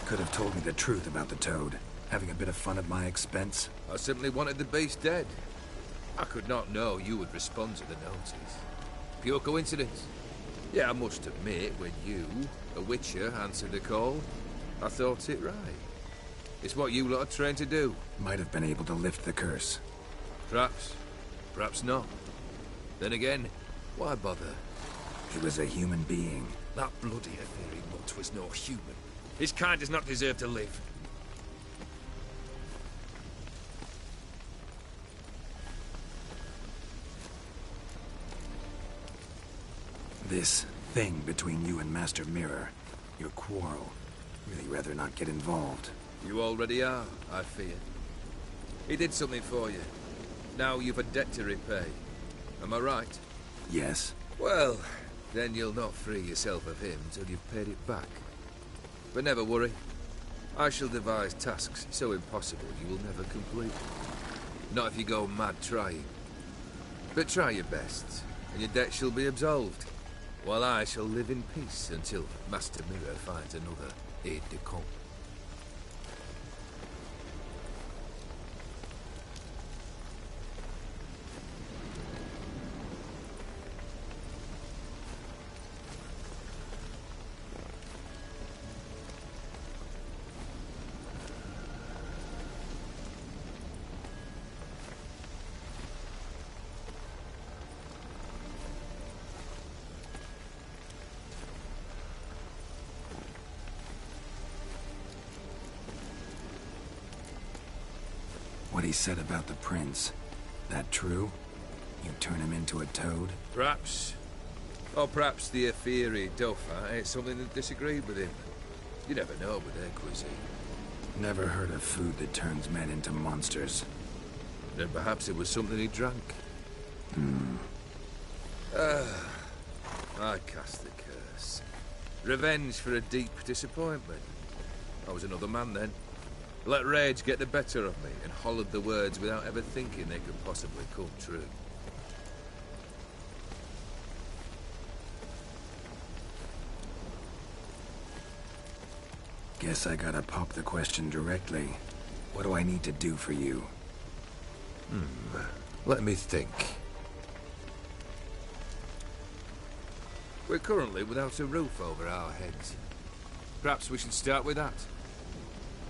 Could have told me the truth about the toad. Having a bit of fun at my expense. I simply wanted the beast dead. I could not know you would respond to the notice. Pure coincidence. Yeah, I must admit, when you, a witcher, answered the call, I thought it right. It's what you lot are trained to do. Might have been able to lift the curse. Perhaps. Perhaps not. Then again, why bother? He was a human being. That bloody Ophiri mutt was no human. His kind does not deserve to live. This thing between you and Master Mirror, your quarrel, really rather not get involved. You already are, I fear. He did something for you. Now you've a debt to repay. Am I right? Yes. Well, then you'll not free yourself of him till you've paid it back. But never worry. I shall devise tasks so impossible you will never complete. Not if you go mad trying. But try your best, and your debt shall be absolved. While I shall live in peace until Master Mirror finds another aide-de-camp. What he said about the prince, that true? You turn him into a toad? Perhaps. Or perhaps the Ophiri Dauphin ate something that disagreed with him. You never know with their cuisine. Never heard of food that turns men into monsters. Then perhaps it was something he drank. I cast the curse. Revenge for a deep disappointment. I was another man then. Let rage get the better of me and hollered the words without ever thinking they could possibly come true. Guess I gotta pop the question directly. What do I need to do for you? Let me think. We're currently without a roof over our heads. Perhaps we should start with that.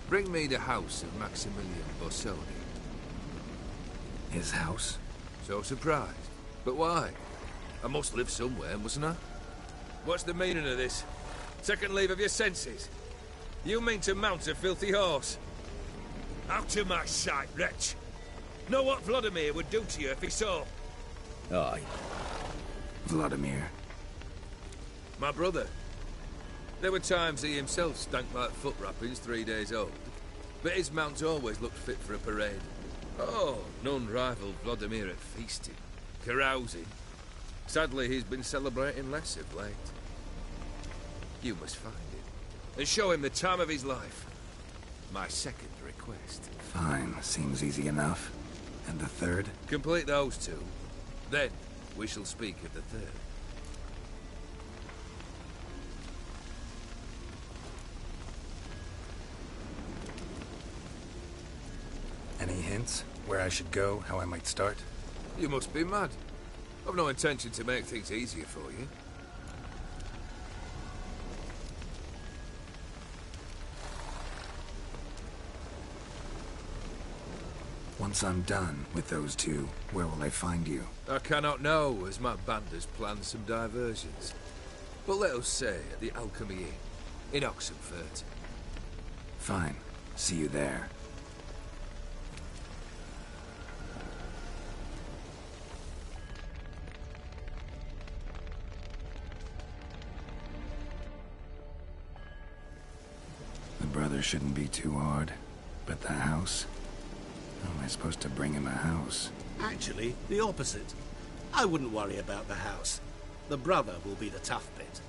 Bring me the house of Maximilian Borsoni. His house? So surprised. But why? I must live somewhere, mustn't I? What's the meaning of this? Second leave of your senses? You mean to mount a filthy horse? Out of my sight, wretch! Know what Vladimir would do to you if he saw? Aye. Vladimir. My brother. There were times he himself stank like foot wrappings 3 days old. But his mount always looked fit for a parade. Oh, none rivaled Vladimir at feasting, carousing. Sadly, he's been celebrating less of late. You must find him, and show him the time of his life. My second request. Fine, seems easy enough. And the third? Complete those two. Then, we shall speak of the third. Any hints? Where I should go? How I might start? You must be mad. I've no intention to make things easier for you. Once I'm done with those two, where will I find you? I cannot know, as my band has planned some diversions. But let us say at the Alchemy Inn, in Oxenfurt. Fine. See you there. The brother shouldn't be too hard, but the house? How am I supposed to bring him a house? Actually, the opposite. I wouldn't worry about the house. The brother will be the tough bit.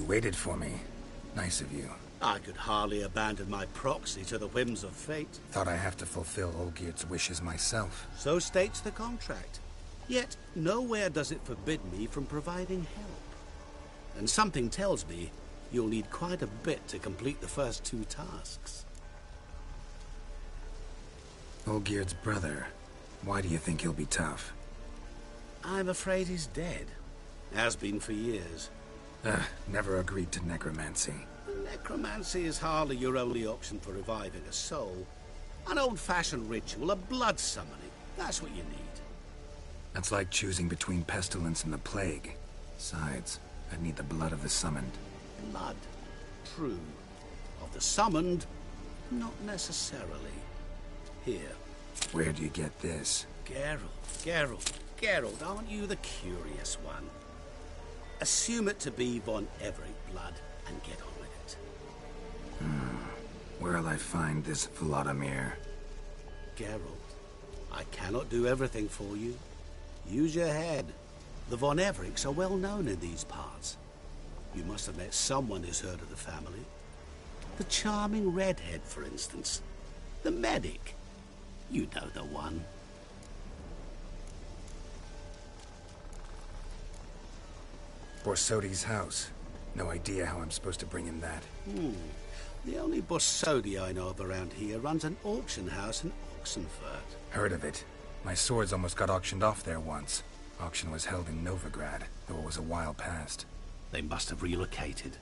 waited for me. Nice of you. I could hardly abandon my proxy to the whims of fate. Thought I have to fulfill Olgierd's wishes myself. So states the contract. Yet, nowhere does it forbid me from providing help. And something tells me you'll need quite a bit to complete the first 2 tasks. Olgierd's brother. Why do you think he'll be tough? I'm afraid he's dead. Has been for years. Never agreed to necromancy. Necromancy is hardly your only option for reviving a soul. An old-fashioned ritual, a blood summoning. That's what you need. That's like choosing between pestilence and the plague. Besides, I'd need the blood of the summoned. Blood. True. Of the summoned, not necessarily. Here. Where do you get this? Geralt, aren't you the curious one? Assume it to be von Everett blood and get on with it. Where'll I find this Vladimir? Geralt, I cannot do everything for you. Use your head. The von Evericks are well known in these parts. You must have met someone who's heard of the family. The charming redhead, for instance. The medic. You know the one. Borsodi's house. No idea how I'm supposed to bring him that. The only Borsodi I know of around here runs an auction house in Oxenfurt. Heard of it. My swords almost got auctioned off there once. Auction was held in Novigrad, though it was a while past. They must have relocated.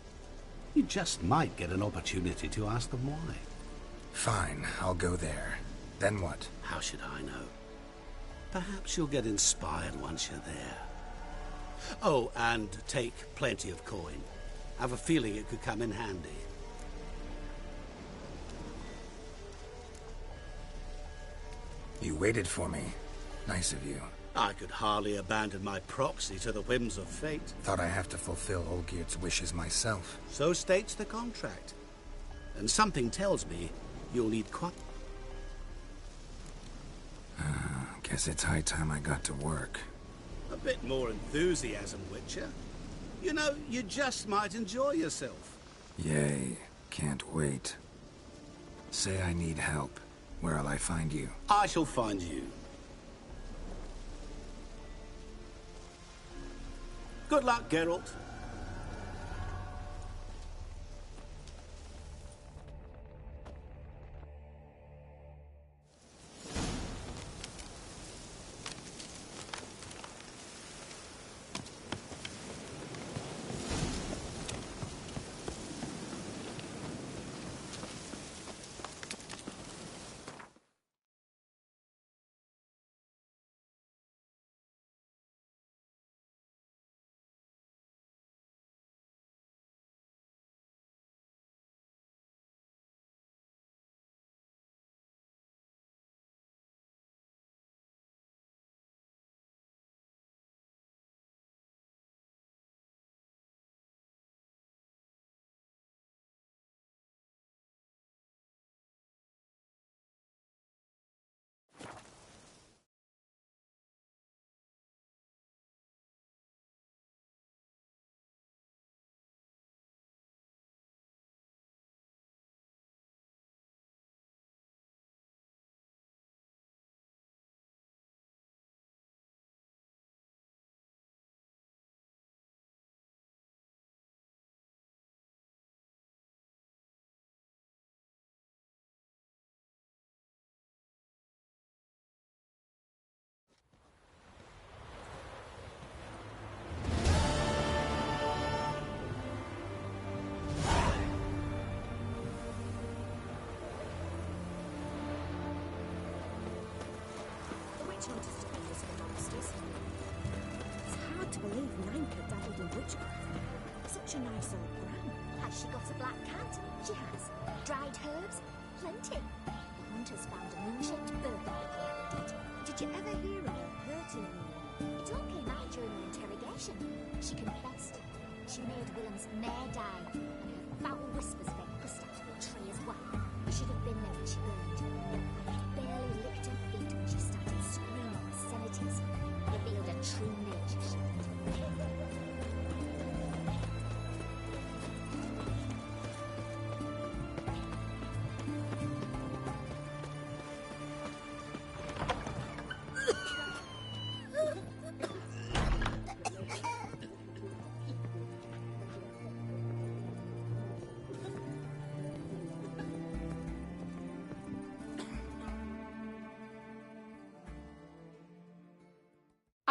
You just might get an opportunity to ask them why. Fine, I'll go there. Then what? How should I know? Perhaps you'll get inspired once you're there. Oh, and take plenty of coin. Have a feeling it could come in handy. You waited for me. Nice of you. I could hardly abandon my proxy to the whims of fate. Thought I have to fulfill Olgierd's wishes myself. So states the contract. And something tells me you'll need quite... Guess it's high time I got to work. A bit more enthusiasm, Witcher. You know, you just might enjoy yourself. Yay. Can't wait. Say I need help. Where'll I find you? I shall find you. Good luck, Geralt. It's hard to believe Ninka dabbled in witchcraft. Such a nice old gran. Has she got a black cat? She has. Dried herbs? Plenty. The hunters found a moon-shaped bird that did. Did you ever hear of her hurting anyone? It all came out during the interrogation. She confessed. She made Willem's mare die, and her foul whispers then pushed out of the tree as well. You should have been there when she burned. I barely licked her feet when she started screaming obscenities. Revealed her true nature, she did.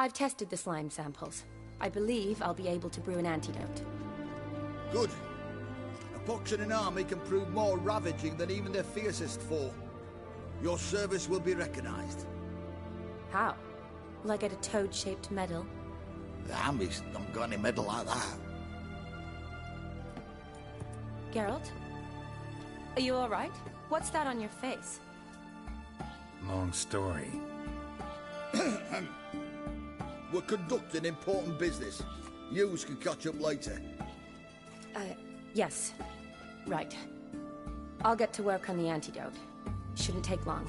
I've tested the slime samples. I believe I'll be able to brew an antidote. Good. A pox in an army can prove more ravaging than even their fiercest foe. Your service will be recognized. How? Will I get a toad-shaped medal? The army's not got any medal like that. Geralt? Are you alright? What's that on your face? Long story. We're conducting important business. Yous can catch up later. Yes. Right. I'll get to work on the antidote. Shouldn't take long.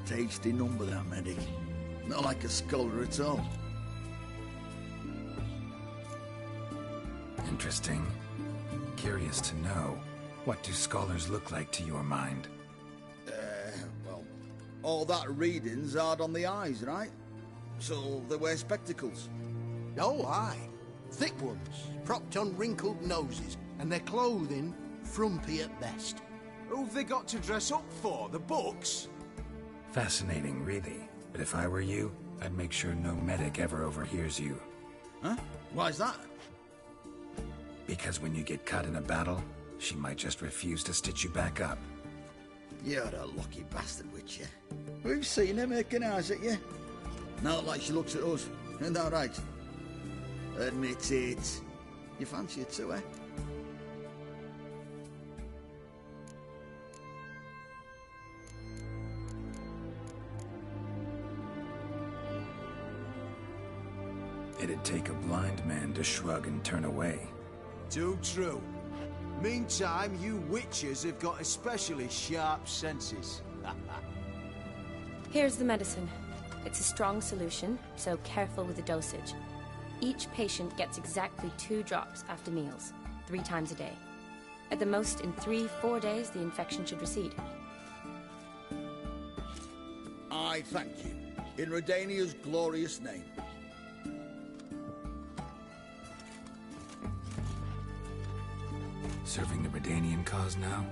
Tasty number, that medic. Not like a scholar at all. Interesting. Curious to know, what do scholars look like to your mind? Well, all that reading's hard on the eyes, right? So they wear spectacles. Oh, aye. Thick ones, propped on wrinkled noses, and their clothing frumpy at best. Who've they got to dress up for? The books? Fascinating, really. But if I were you, I'd make sure no medic ever overhears you. Huh? Why's that? Because when you get caught in a battle, she might just refuse to stitch you back up. You're a lucky bastard, Witcher. We've seen her making eyes at you. Not like she looks at us. Isn't that right? Admit it. You fancy it too, eh? It'd take a blind man to shrug and turn away. Too true. Meantime, you witches have got especially sharp senses. Here's the medicine. It's a strong solution, so careful with the dosage. Each patient gets exactly 2 drops after meals, 3 times a day. At the most, in 3-4 days, the infection should recede. I thank you. In Redania's glorious name. Serving the Redanian cause now?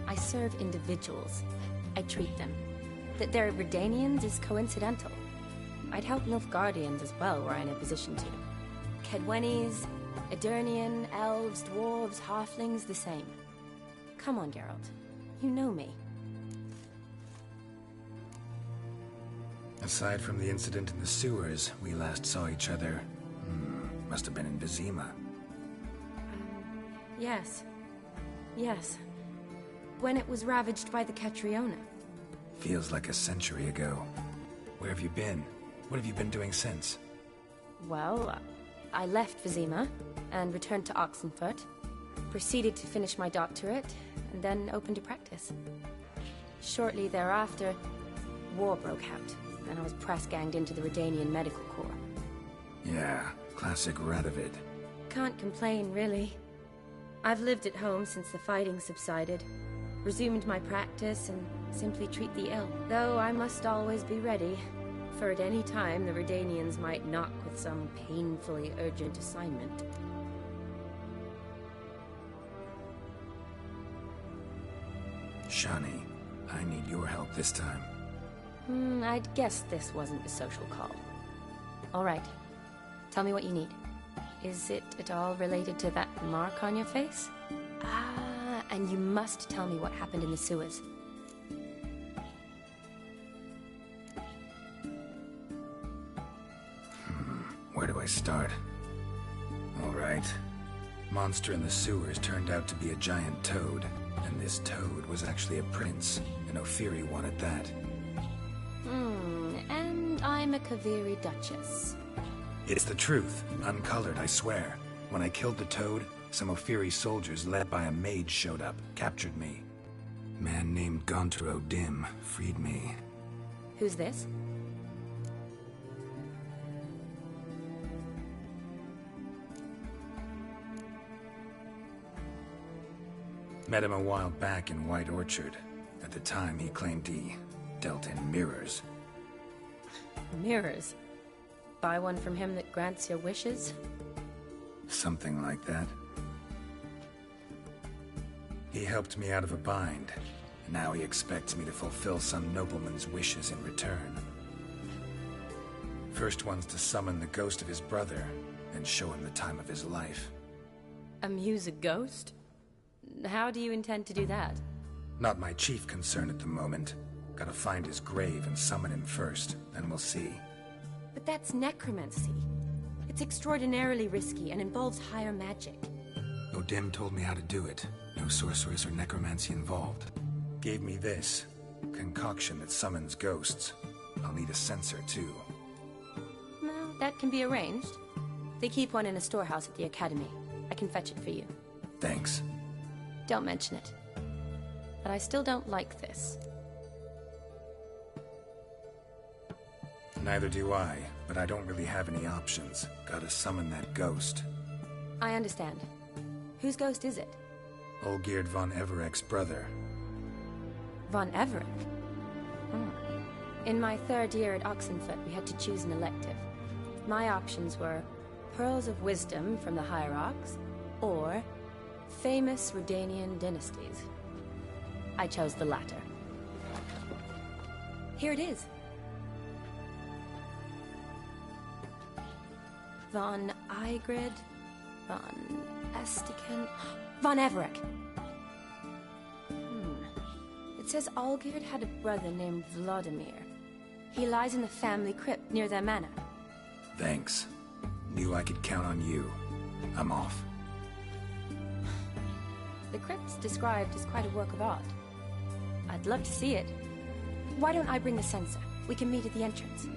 I serve individuals. I treat them. That they're Redanians is coincidental. I'd help Nilfgaardians as well, were I in a position to. Kedwenis, Edirnian, elves, dwarves, halflings, the same. Come on, Geralt. You know me. Aside from the incident in the sewers, we last saw each other... must have been in Vizima. Yes. Yes. When it was ravaged by the Catriona. Feels like a century ago. Where have you been? What have you been doing since? Well, I left Vizima and returned to Oxenfurt. Proceeded to finish my doctorate, and then opened a practice. Shortly thereafter, war broke out, and I was press-ganged into the Redanian Medical Corps. Yeah, classic Radovid. Can't complain, really. I've lived at home since the fighting subsided, resumed my practice, and simply treat the ill. Though I must always be ready, for at any time the Redanians might knock with some painfully urgent assignment. Shani, I need your help this time. I'd guess this wasn't a social call. All right. Tell me what you need. Is it at all related to that mark on your face? Ah, and you must tell me what happened in the sewers. Where do I start? All right. Monster in the sewers turned out to be a giant toad, and this toad was actually a prince, and Ophiri wanted that. And I'm a Kaviri Duchess. It's the truth, uncolored, I swear. When I killed the toad, some Ophiri soldiers led by a mage showed up, captured me. Man named Gontaro Dim freed me. Who's this? Met him a while back in White Orchard. At the time, he claimed he dealt in mirrors. Mirrors? Buy one from him that grants your wishes? Something like that. He helped me out of a bind. Now he expects me to fulfill some nobleman's wishes in return. First one's to summon the ghost of his brother, and show him the time of his life. Amuse a ghost? How do you intend to do that? Not my chief concern at the moment. Gotta find his grave and summon him first, then we'll see. But that's necromancy. It's extraordinarily risky and involves higher magic. O'Dim told me how to do it. No sorceress or necromancy involved. Gave me this concoction that summons ghosts. I'll need a censer, too. Well, that can be arranged. They keep one in a storehouse at the academy. I can fetch it for you. Thanks. Don't mention it. But I still don't like this. Neither do I, but I don't really have any options. Gotta summon that ghost. I understand. Whose ghost is it? Olgierd von Everek's brother. Von Everek? In my third year at Oxenfoot, we had to choose an elective. My options were Pearls of Wisdom from the Hierarchs, or famous Redanian dynasties. I chose the latter. Here it is. Von Igrid, von Estiken, von Everek. It says Olgierd had a brother named Vladimir. He lies in the family crypt near their manor. Thanks. Knew I could count on you. I'm off. The crypt's described as quite a work of art. I'd love to see it. Why don't I bring the censer? We can meet at the entrance.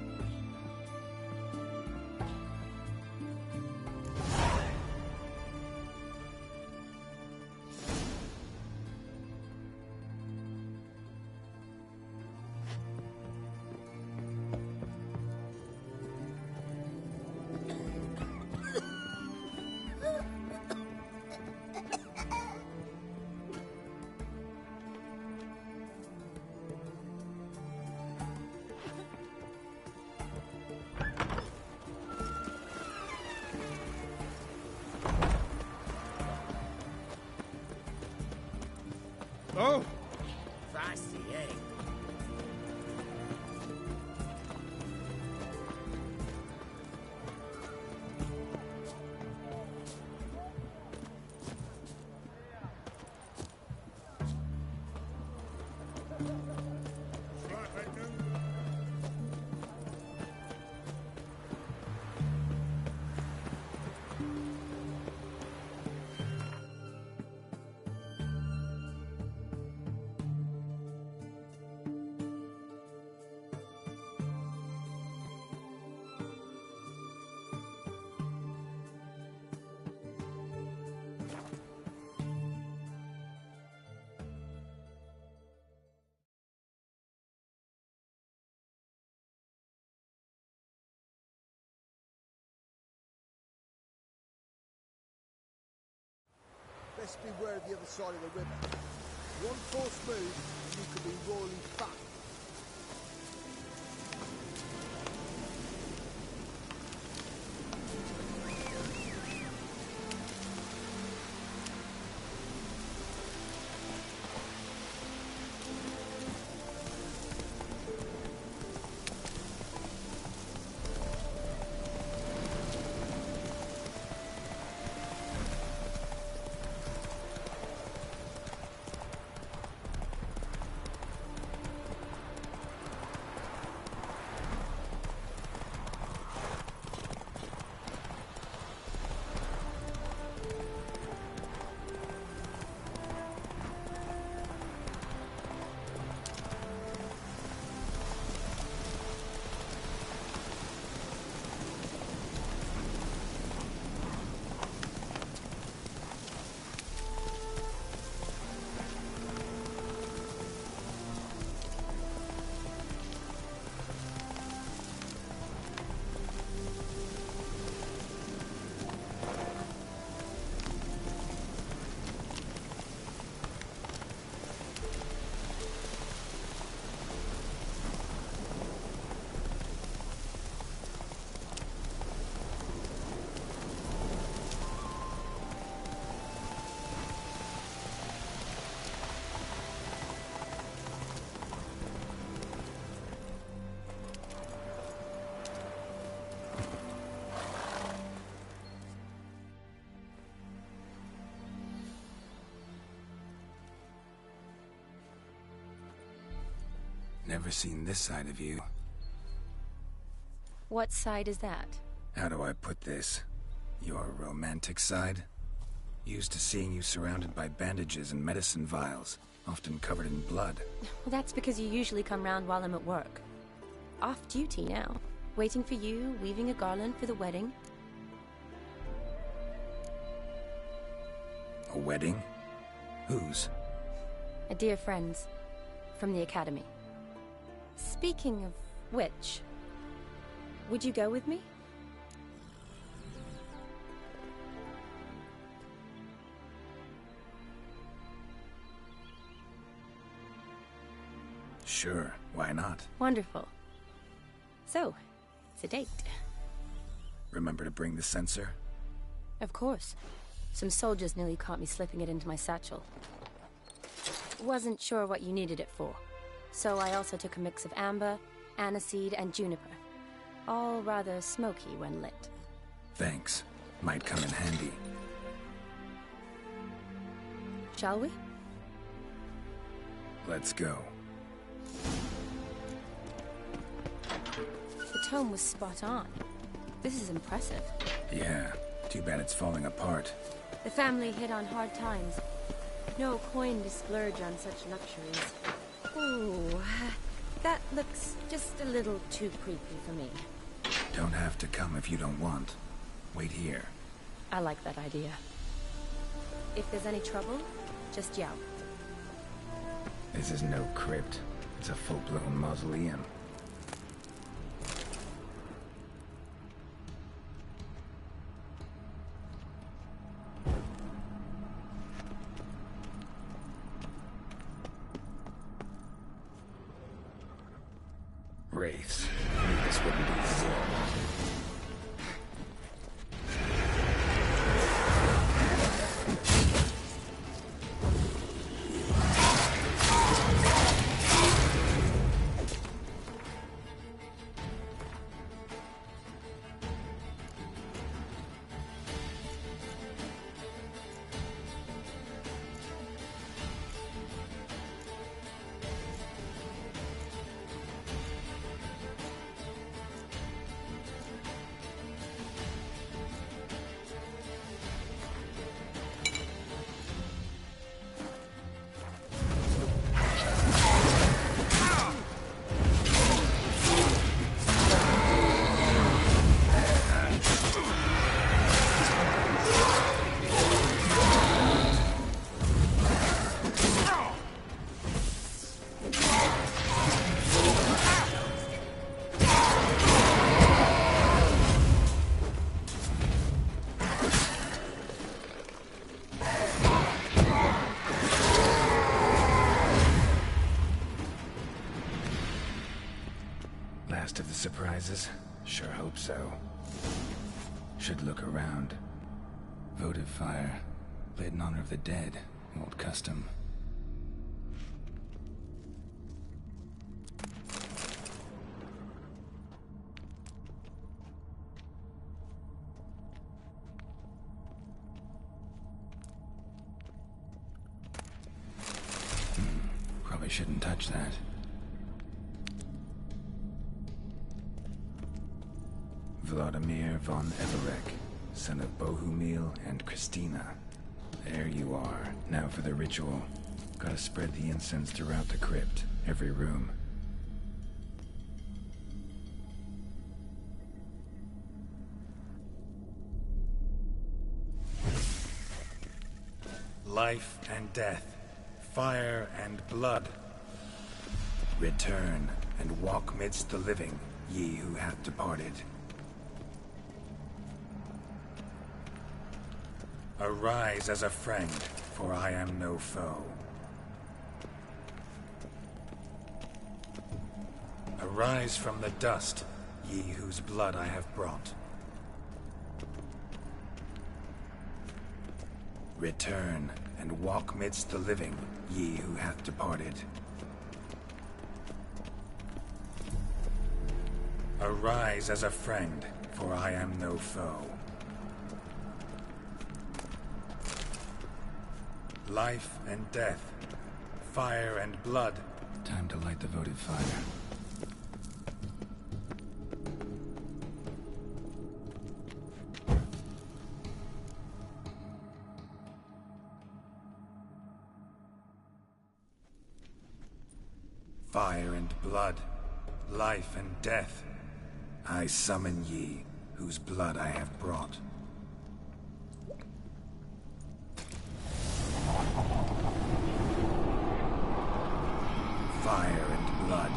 Oh! Feisty, eh? Best beware of the other side of the river. One false move, and you could be royally fucked. Never seen this side of you. What side is that? How do I put this? Your romantic side? Used to seeing you surrounded by bandages and medicine vials, often covered in blood. Well, that's because you usually come round while I'm at work. Off duty now. Waiting for you, weaving a garland for the wedding. A wedding? Whose? A dear friend's. From the academy. Speaking of which, would you go with me? Sure, why not? Wonderful. So, it's a date. Remember to bring the censer? Of course. Some soldiers nearly caught me slipping it into my satchel. Wasn't sure what you needed it for, so I also took a mix of amber, aniseed, and juniper. All rather smoky when lit. Thanks. Might come in handy. Shall we? Let's go. The tome was spot on. This is impressive. Yeah, too bad it's falling apart. The family hit on hard times. No coin to splurge on such luxuries. Ooh, that looks just a little too creepy for me. Don't have to come if you don't want. Wait here. I like that idea. If there's any trouble, just yell. This is no crypt. It's a full-blown mausoleum. Wraiths. This wouldn't be zero. Last of the surprises? Sure hope so. Should look around. Votive fire. Lit in honor of the dead. Old custom. Probably shouldn't touch that. Vladimir von Everek, son of Bohumil and Christina. There you are. Now for the ritual. Gotta spread the incense throughout the crypt, every room. Life and death, fire and blood. Return and walk midst the living, ye who have departed. Arise as a friend, for I am no foe. Arise from the dust, ye whose blood I have brought. Return and walk midst the living, ye who hath departed. Arise as a friend, for I am no foe. Life and death, fire and blood, Time to light the votive fire. Fire and blood, life and death. I summon ye, whose blood I have brought. Fire and blood,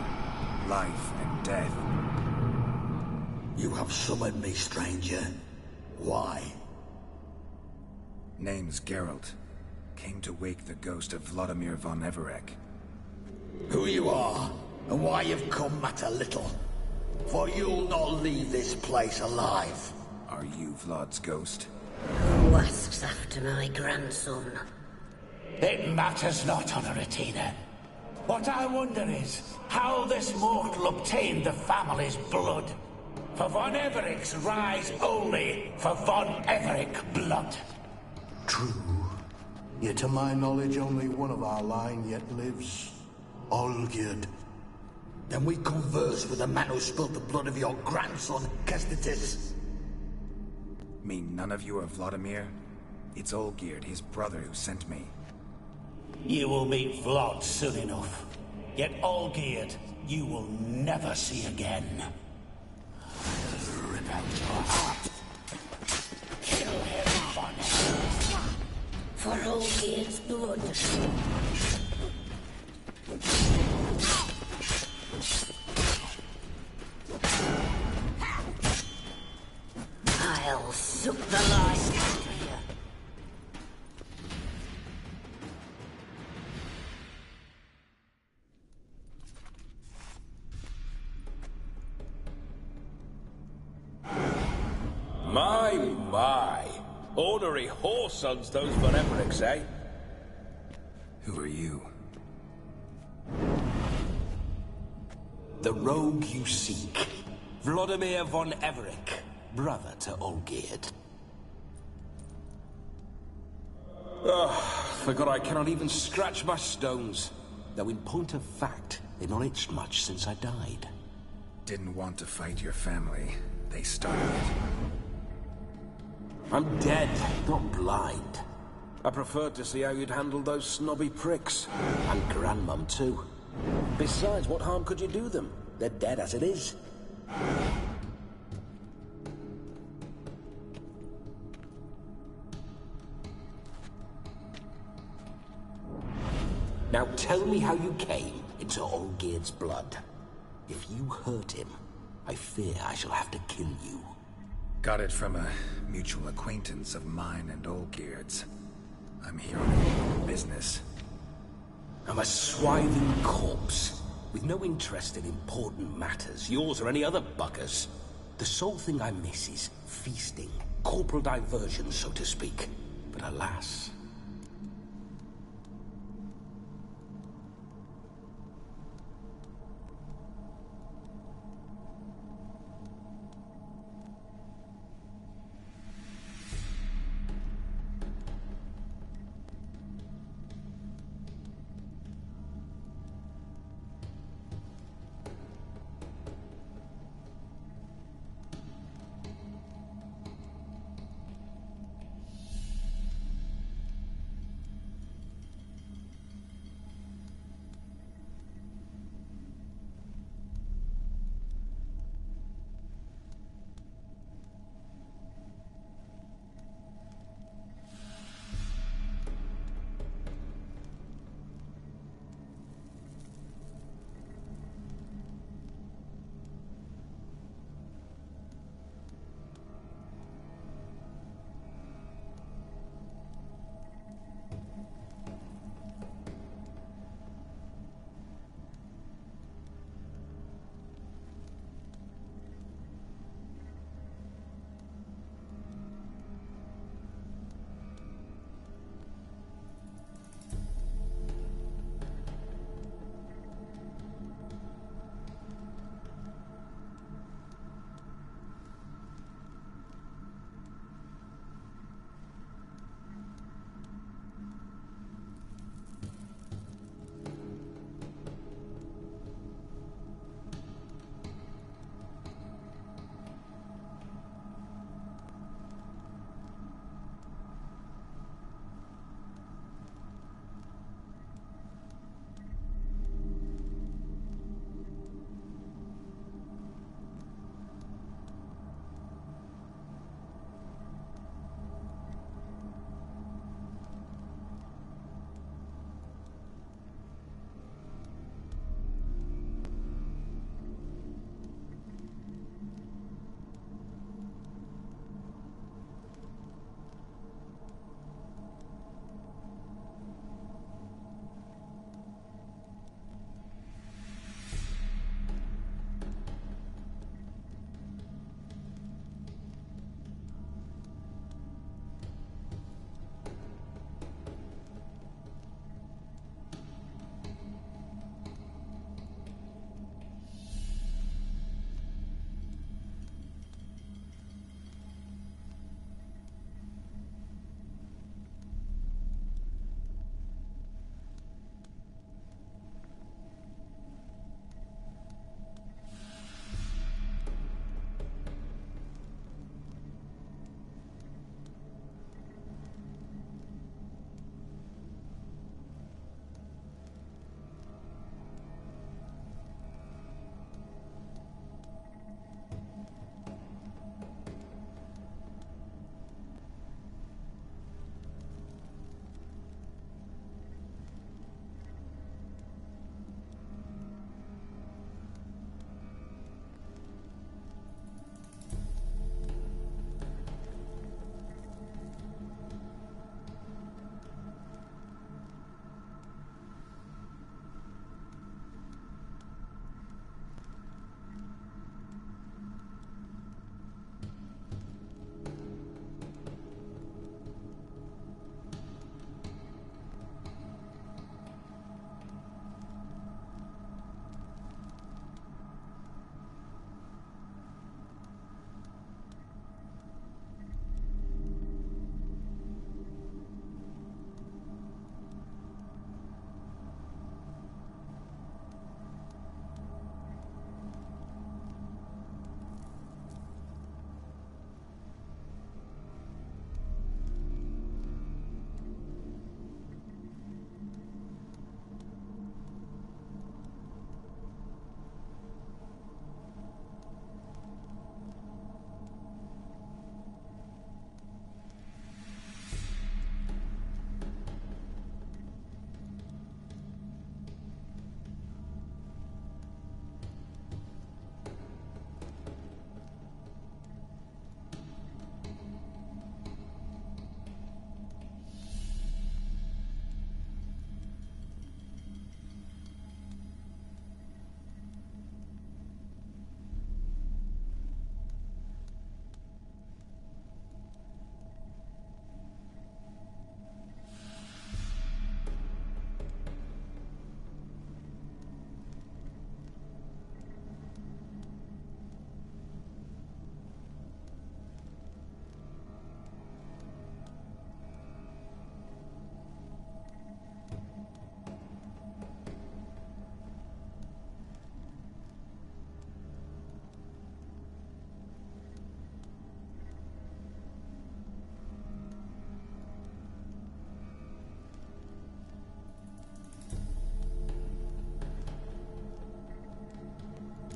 life and death. You have summoned me, stranger. Why? Name's Geralt. Came to wake the ghost of Vladimir von Everec. Who you are, and why you've come matter little. For you'll not leave this place alive. Are you Vlad's ghost? Who asks after my grandson? It matters not, Honoratina. What I wonder is how this mortal obtained the family's blood. For von Everic's rise only for von Everec blood. True. Yet to my knowledge, only one of our line yet lives. Olgierd. Then we converse with the man who spilled the blood of your grandson, Kestitis. Mean none of you are Vladimir? It's Olgierd, his brother, who sent me. You will meet Vlad soon enough. Yet Olgierd, you will never see again. Rip out your heart. Kill him, Von. For Olgierd's blood. I'll suck the life out of you. My. Ornery whoresons those von Everecs, eh? Who are you? The rogue you seek. Vladimir von Everec, brother to Olgierd. Forgot I cannot even scratch my stones. Though in point of fact, they've not itched much since I died. Didn't want to fight your family. They started it. I'm dead, not blind. I preferred to see how you'd handle those snobby pricks. And Grandmum, too. Besides, what harm could you do them? They're dead as it is. Now tell me how you came into Olgierd's blood. If you hurt him, I fear I shall have to kill you. Got it from a mutual acquaintance of mine and Olgierd's. I'm here on business. I'm a swithing corpse, with no interest in important matters, yours or any other buggers. The sole thing I miss is feasting, corporal diversion, so to speak. But alas...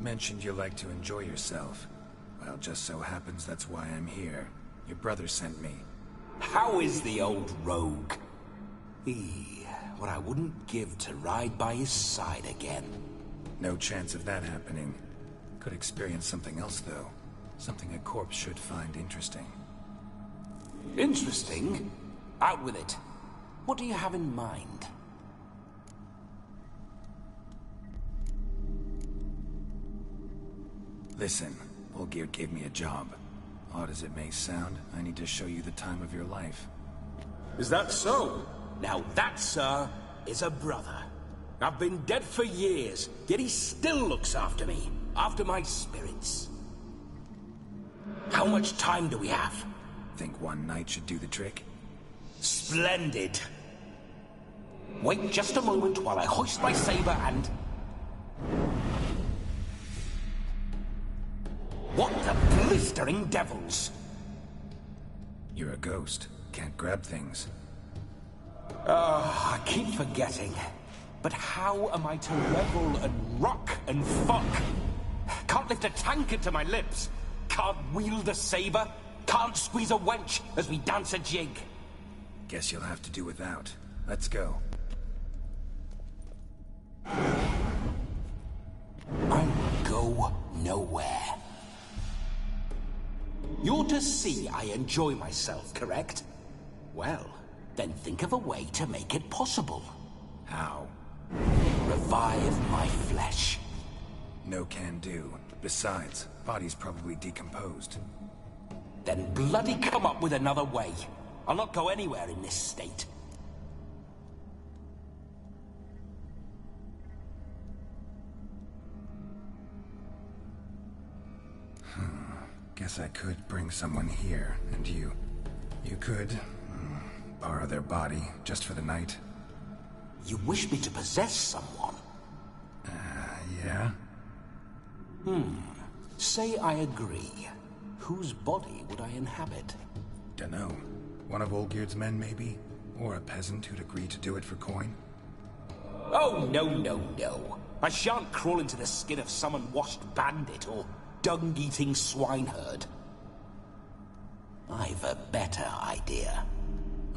mentioned you like to enjoy yourself. Well, just so happens that's why I'm here. Your brother sent me. How is the old rogue? What I wouldn't give to ride by his side again. No chance of that happening. Could experience something else, though. Something a corpse should find interesting. Interesting? Out with it. What do you have in mind? Listen, Olgierd gave me a job. Odd as it may sound, I need to show you the time of your life. Is that so? Now that, sir, is a brother. I've been dead for years, yet he still looks after me, after my spirits. How much time do we have? Think one night should do the trick? Splendid. Wait just a moment while I hoist my saber and... What the blistering devils? You're a ghost. Can't grab things. I keep forgetting. But how am I to revel and rock and fuck? Can't lift a tankard to my lips. Can't wield a saber. Can't squeeze a wench as we dance a jig. Guess you'll have to do without. Let's go. I'll go nowhere. You're to see I enjoy myself, correct? Well, then think of a way to make it possible. How? Revive my flesh. No can do. Besides, body's probably decomposed. Then bloody come up with another way. I'll not go anywhere in this state. Guess I could bring someone here, and you could borrow their body just for the night. You wish me to possess someone? Yeah? Say I agree. Whose body would I inhabit? Dunno. One of Olgierd's men, maybe? Or a peasant who'd agree to do it for coin? Oh, no. I shan't crawl into the skin of some unwashed bandit or dung-eating swineherd. I've a better idea.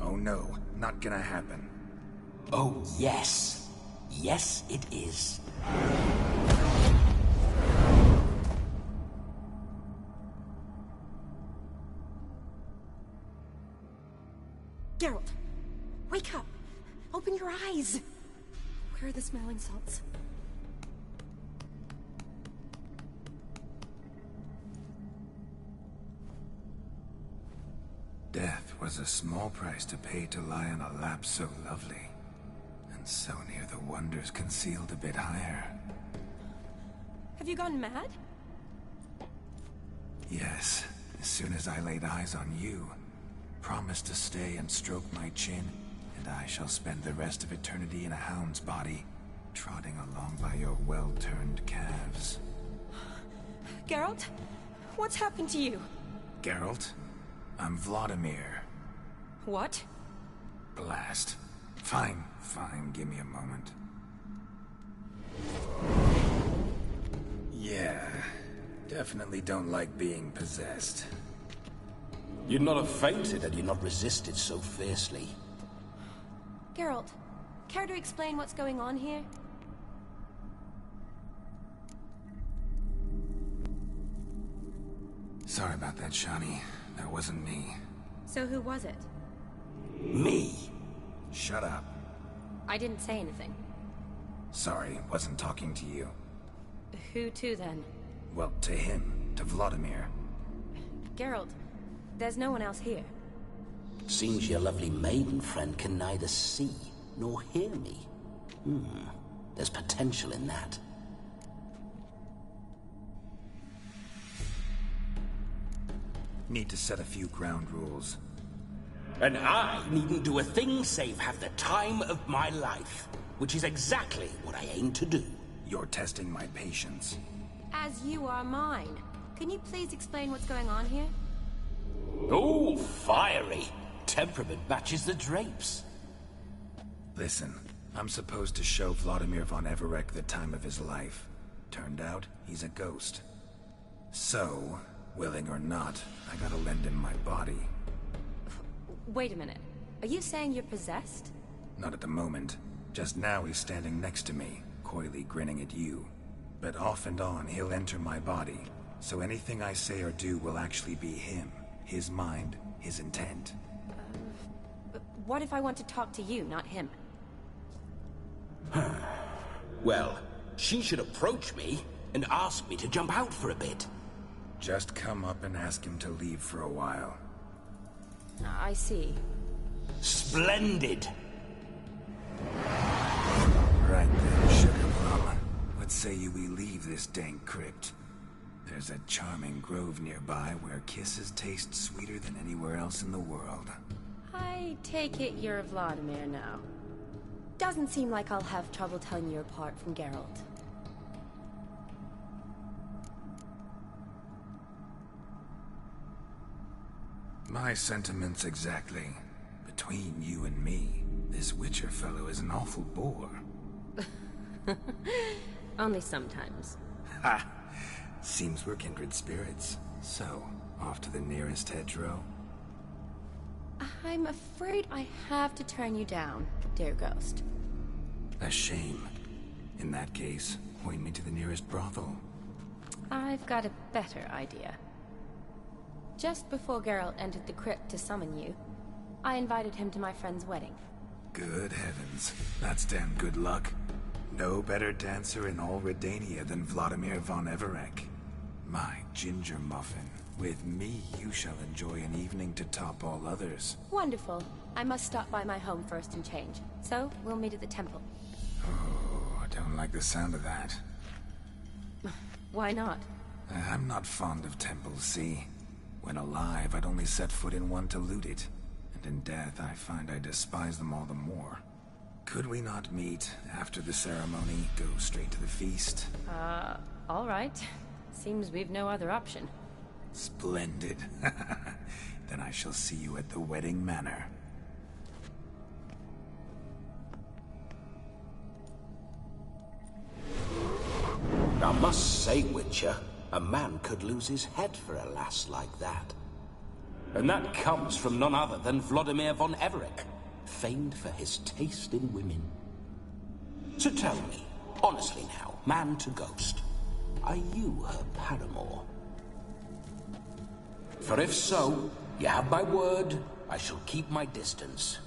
Oh no, not gonna happen. Oh yes. Yes, it is. Geralt, wake up! Open your eyes! Where are the smelling salts? Death was a small price to pay to lie on a lap so lovely, and so near the wonders concealed a bit higher. Have you gone mad? Yes, as soon as I laid eyes on you, promised to stay and stroke my chin, and I shall spend the rest of eternity in a hound's body, trotting along by your well-turned calves. Geralt? What's happened to you? Geralt? I'm Vladimir. What? Blast. Fine, give me a moment. Yeah, definitely don't like being possessed. You'd not have fainted had you not resisted so fiercely. Geralt, care to explain what's going on here? Sorry about that, Shani. That wasn't me. So who was it? Me. Shut up. I didn't say anything. Sorry, wasn't talking to you. Who to, then? Well, to him. To Vladimir. Geralt, there's no one else here. Seems your lovely maiden friend can neither see nor hear me. There's potential in that. Need to set a few ground rules. And I needn't do a thing save have the time of my life, which is exactly what I aim to do. You're testing my patience. As you are mine. Can you please explain what's going on here? Oh, fiery. Temperament matches the drapes. Listen, I'm supposed to show Vladimir von Everec the time of his life. Turned out, he's a ghost. So, willing or not, I gotta lend him my body. Wait a minute. Are you saying you're possessed? Not at the moment. Just now he's standing next to me, coyly grinning at you. But off and on, he'll enter my body. So anything I say or do will actually be him. His mind, his intent. What if I want to talk to you, not him? Well, she should approach me and ask me to jump out for a bit. Just come up and ask him to leave for a while. I see. Splendid! Right then, Sugar Plum. What say you we leave this dank crypt? There's a charming grove nearby where kisses taste sweeter than anywhere else in the world. I take it you're Vladimir now. Doesn't seem like I'll have trouble telling you apart from Geralt. My sentiments exactly. Between you and me, this Witcher fellow is an awful bore. Only sometimes. Ha! Seems we're kindred spirits. So, off to the nearest hedgerow? I'm afraid I have to turn you down, dear ghost. A shame. In that case, point me to the nearest brothel. I've got a better idea. Just before Geralt entered the crypt to summon you, I invited him to my friend's wedding. Good heavens. That's damn good luck. No better dancer in all Redania than Vladimir von Everec. My ginger muffin. With me, you shall enjoy an evening to top all others. Wonderful. I must stop by my home first and change. So, we'll meet at the temple. Oh, I don't like the sound of that. Why not? I'm not fond of temples, see? When alive, I'd only set foot in one to loot it. And in death, I find I despise them all the more. Could we not meet after the ceremony, go straight to the feast? All right. Seems we've no other option. Splendid. Then I shall see you at the wedding manor. I must say, Witcher, a man could lose his head for a lass like that. And that comes from none other than Vladimir von Everec, famed for his taste in women. So tell me, honestly now, man to ghost, are you her paramour? For if so, you have my word, I shall keep my distance.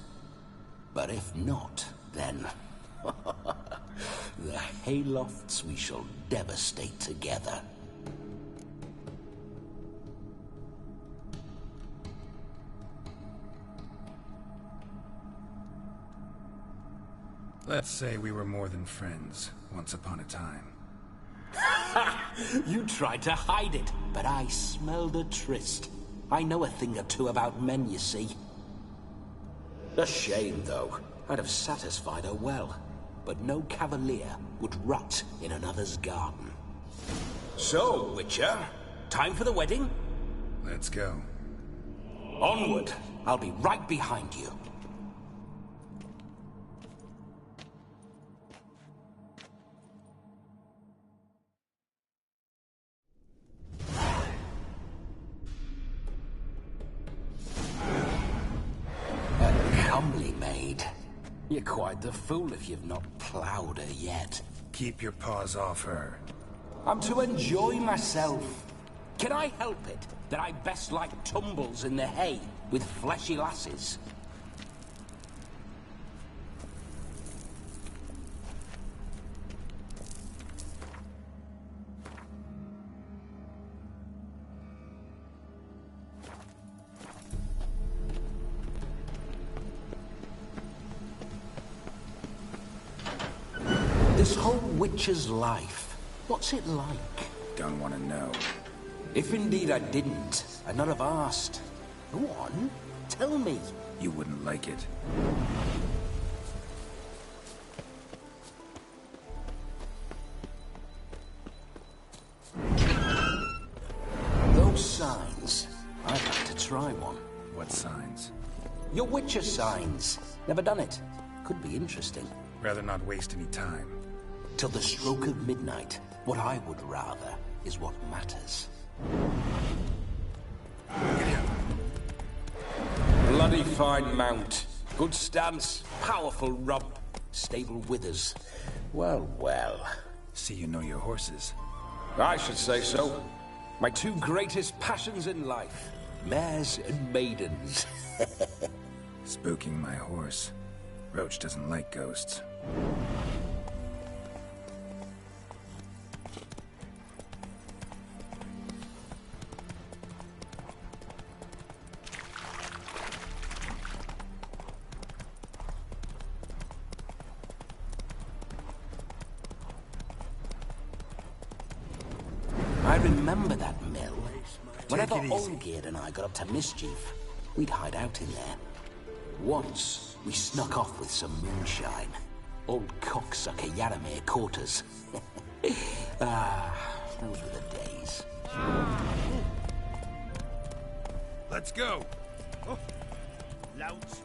But if not, then... the haylofts we shall devastate together. Let's say we were more than friends, once upon a time. You tried to hide it, but I smelled a tryst. I know a thing or two about men, you see. A shame, though. I'd have satisfied her well. But no cavalier would rot in another's garden. So, Witcher, time for the wedding? Let's go. Onward! I'll be right behind you. You're quite the fool if you've not ploughed her yet. Keep your paws off her. I'm to enjoy myself. Can I help it that I best like tumbles in the hay with fleshy lasses? This whole Witcher's life, what's it like? Don't want to know. If indeed I didn't, I'd not have asked. Go on, tell me. You wouldn't like it. Those signs, I'd like to try one. What signs? Your Witcher signs. Never done it. Could be interesting. Rather not waste any time. Till the stroke of midnight, what I would rather is what matters. Bloody fine mount. Good stance, powerful rump, stable withers. Well, well. See you know your horses. I should say so. My two greatest passions in life. Mares and maidens. Spooking my horse. Roach doesn't like ghosts. I remember that mill. Whenever Olgierd and I got up to mischief, we'd hide out in there. Once, we snuck off with some moonshine. Old cocksucker Yaramir caught us. Those were the days. Let's go! Oh, louts.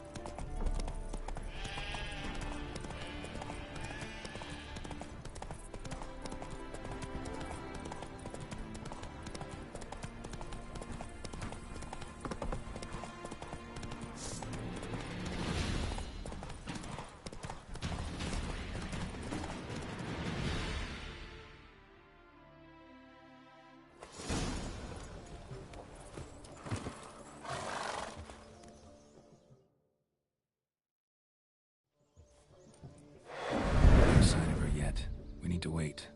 To wait.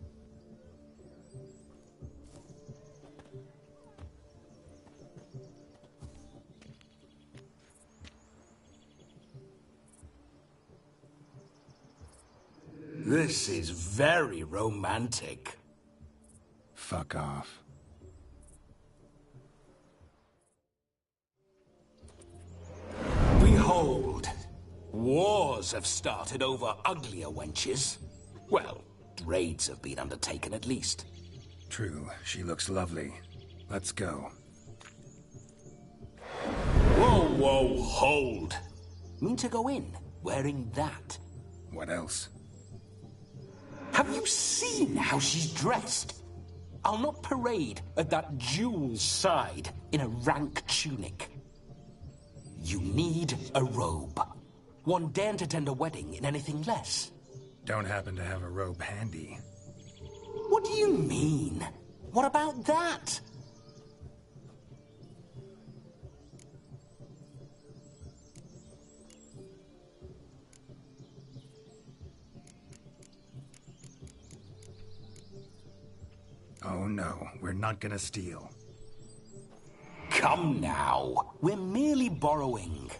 This is very romantic. Fuck off. Behold, wars have started over uglier wenches. Well, raids have been undertaken at least. True, she looks lovely. Let's go. Whoa, whoa, hold. Mean to go in, wearing that? What else? Have you seen how she's dressed? I'll not parade at that jewel's side in a rank tunic. You need a robe. One daren't attend a wedding in anything less. Don't happen to have a robe handy. What do you mean? What about that? Oh no, we're not gonna steal. Come now, we're merely borrowing.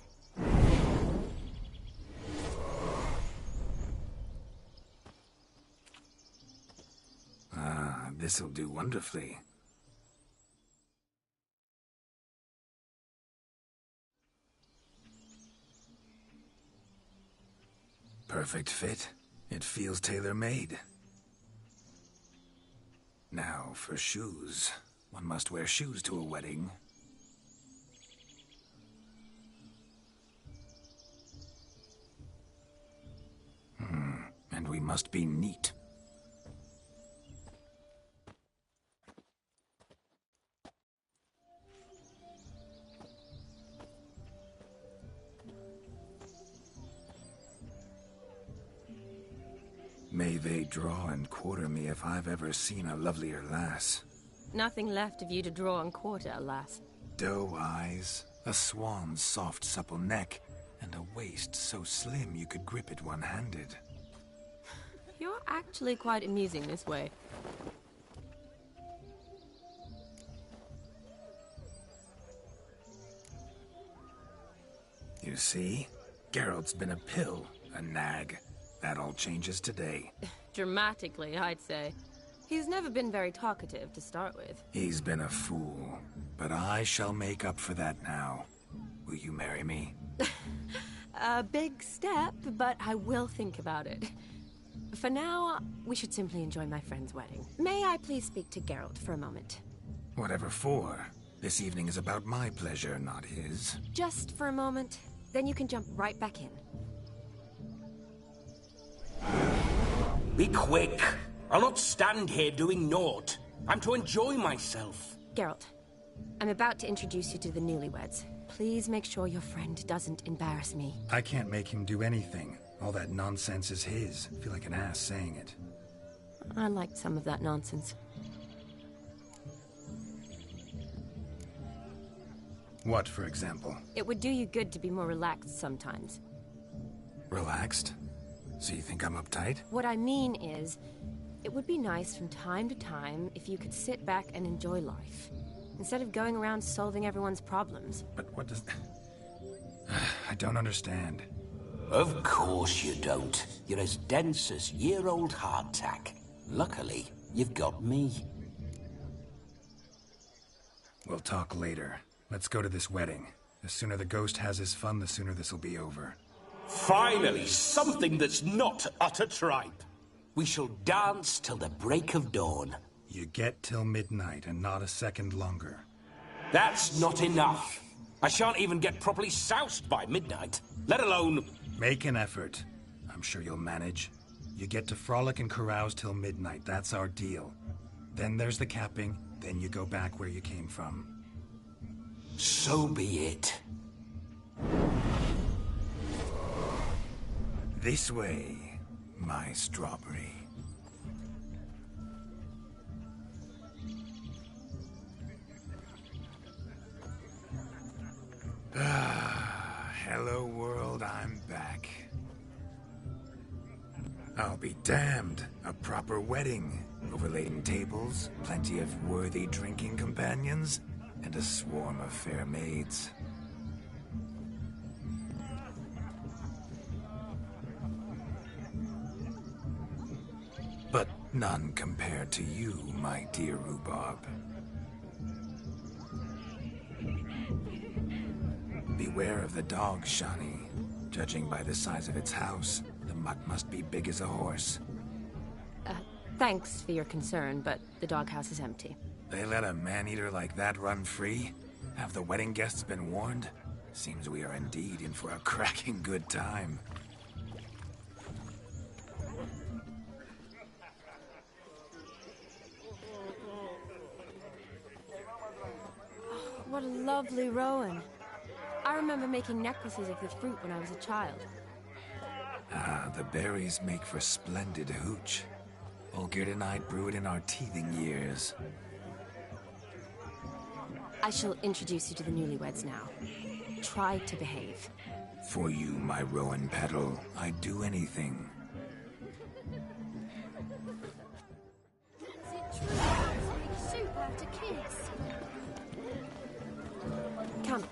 This'll do wonderfully. Perfect fit. It feels tailor-made. Now, for shoes. One must wear shoes to a wedding. And we must be neat. May they draw and quarter me if I've ever seen a lovelier lass. Nothing left of you to draw and quarter, alas. Doe eyes, a swan's soft supple neck, and a waist so slim you could grip it one-handed. You're actually quite amusing this way. You see? Geralt's been a pill, a nag. That all changes today. Dramatically, I'd say. He's never been very talkative to start with. He's been a fool, but I shall make up for that now. Will you marry me? A big step, but I will think about it. For now, we should simply enjoy my friend's wedding. May I please speak to Geralt for a moment? Whatever for. This evening is about my pleasure, not his. Just for a moment, then you can jump right back in. Be quick. I'll not stand here doing naught. I'm to enjoy myself. Geralt, I'm about to introduce you to the newlyweds. Please make sure your friend doesn't embarrass me. I can't make him do anything. All that nonsense is his. I feel like an ass saying it. I liked some of that nonsense. What, for example? It would do you good to be more relaxed sometimes. Relaxed? So you think I'm uptight? What I mean is, it would be nice from time to time if you could sit back and enjoy life, instead of going around solving everyone's problems. But what does... I don't understand. Of course you don't. You're as dense as year-old hardtack. Luckily, you've got me. We'll talk later. Let's go to this wedding. The sooner the ghost has his fun, the sooner this'll be over. Finally, something that's not utter tripe. We shall dance till the break of dawn. You get till midnight and not a second longer. That's not enough. I shan't even get properly soused by midnight, let alone... Make an effort. I'm sure you'll manage. You get to frolic and carouse till midnight. That's our deal. Then there's the capping. Then you go back where you came from. So be it. This way, my strawberry. Hello world, I'm back. I'll be damned. A proper wedding. Overladen tables, plenty of worthy drinking companions, and a swarm of fair maids. But none compared to you, my dear rhubarb. Beware of the dog, Shani. Judging by the size of its house, the mutt must be big as a horse. Thanks for your concern, but the doghouse is empty. They let a man-eater like that run free? Have the wedding guests been warned? Seems we are indeed in for a cracking good time. Oh, what a lovely rowan. I remember making necklaces of the fruit when I was a child. Ah, the berries make for splendid hooch. Olgerd and I brew it in our teething years. I shall introduce you to the newlyweds now. Try to behave. For you, my rowan petal, I'd do anything. Come.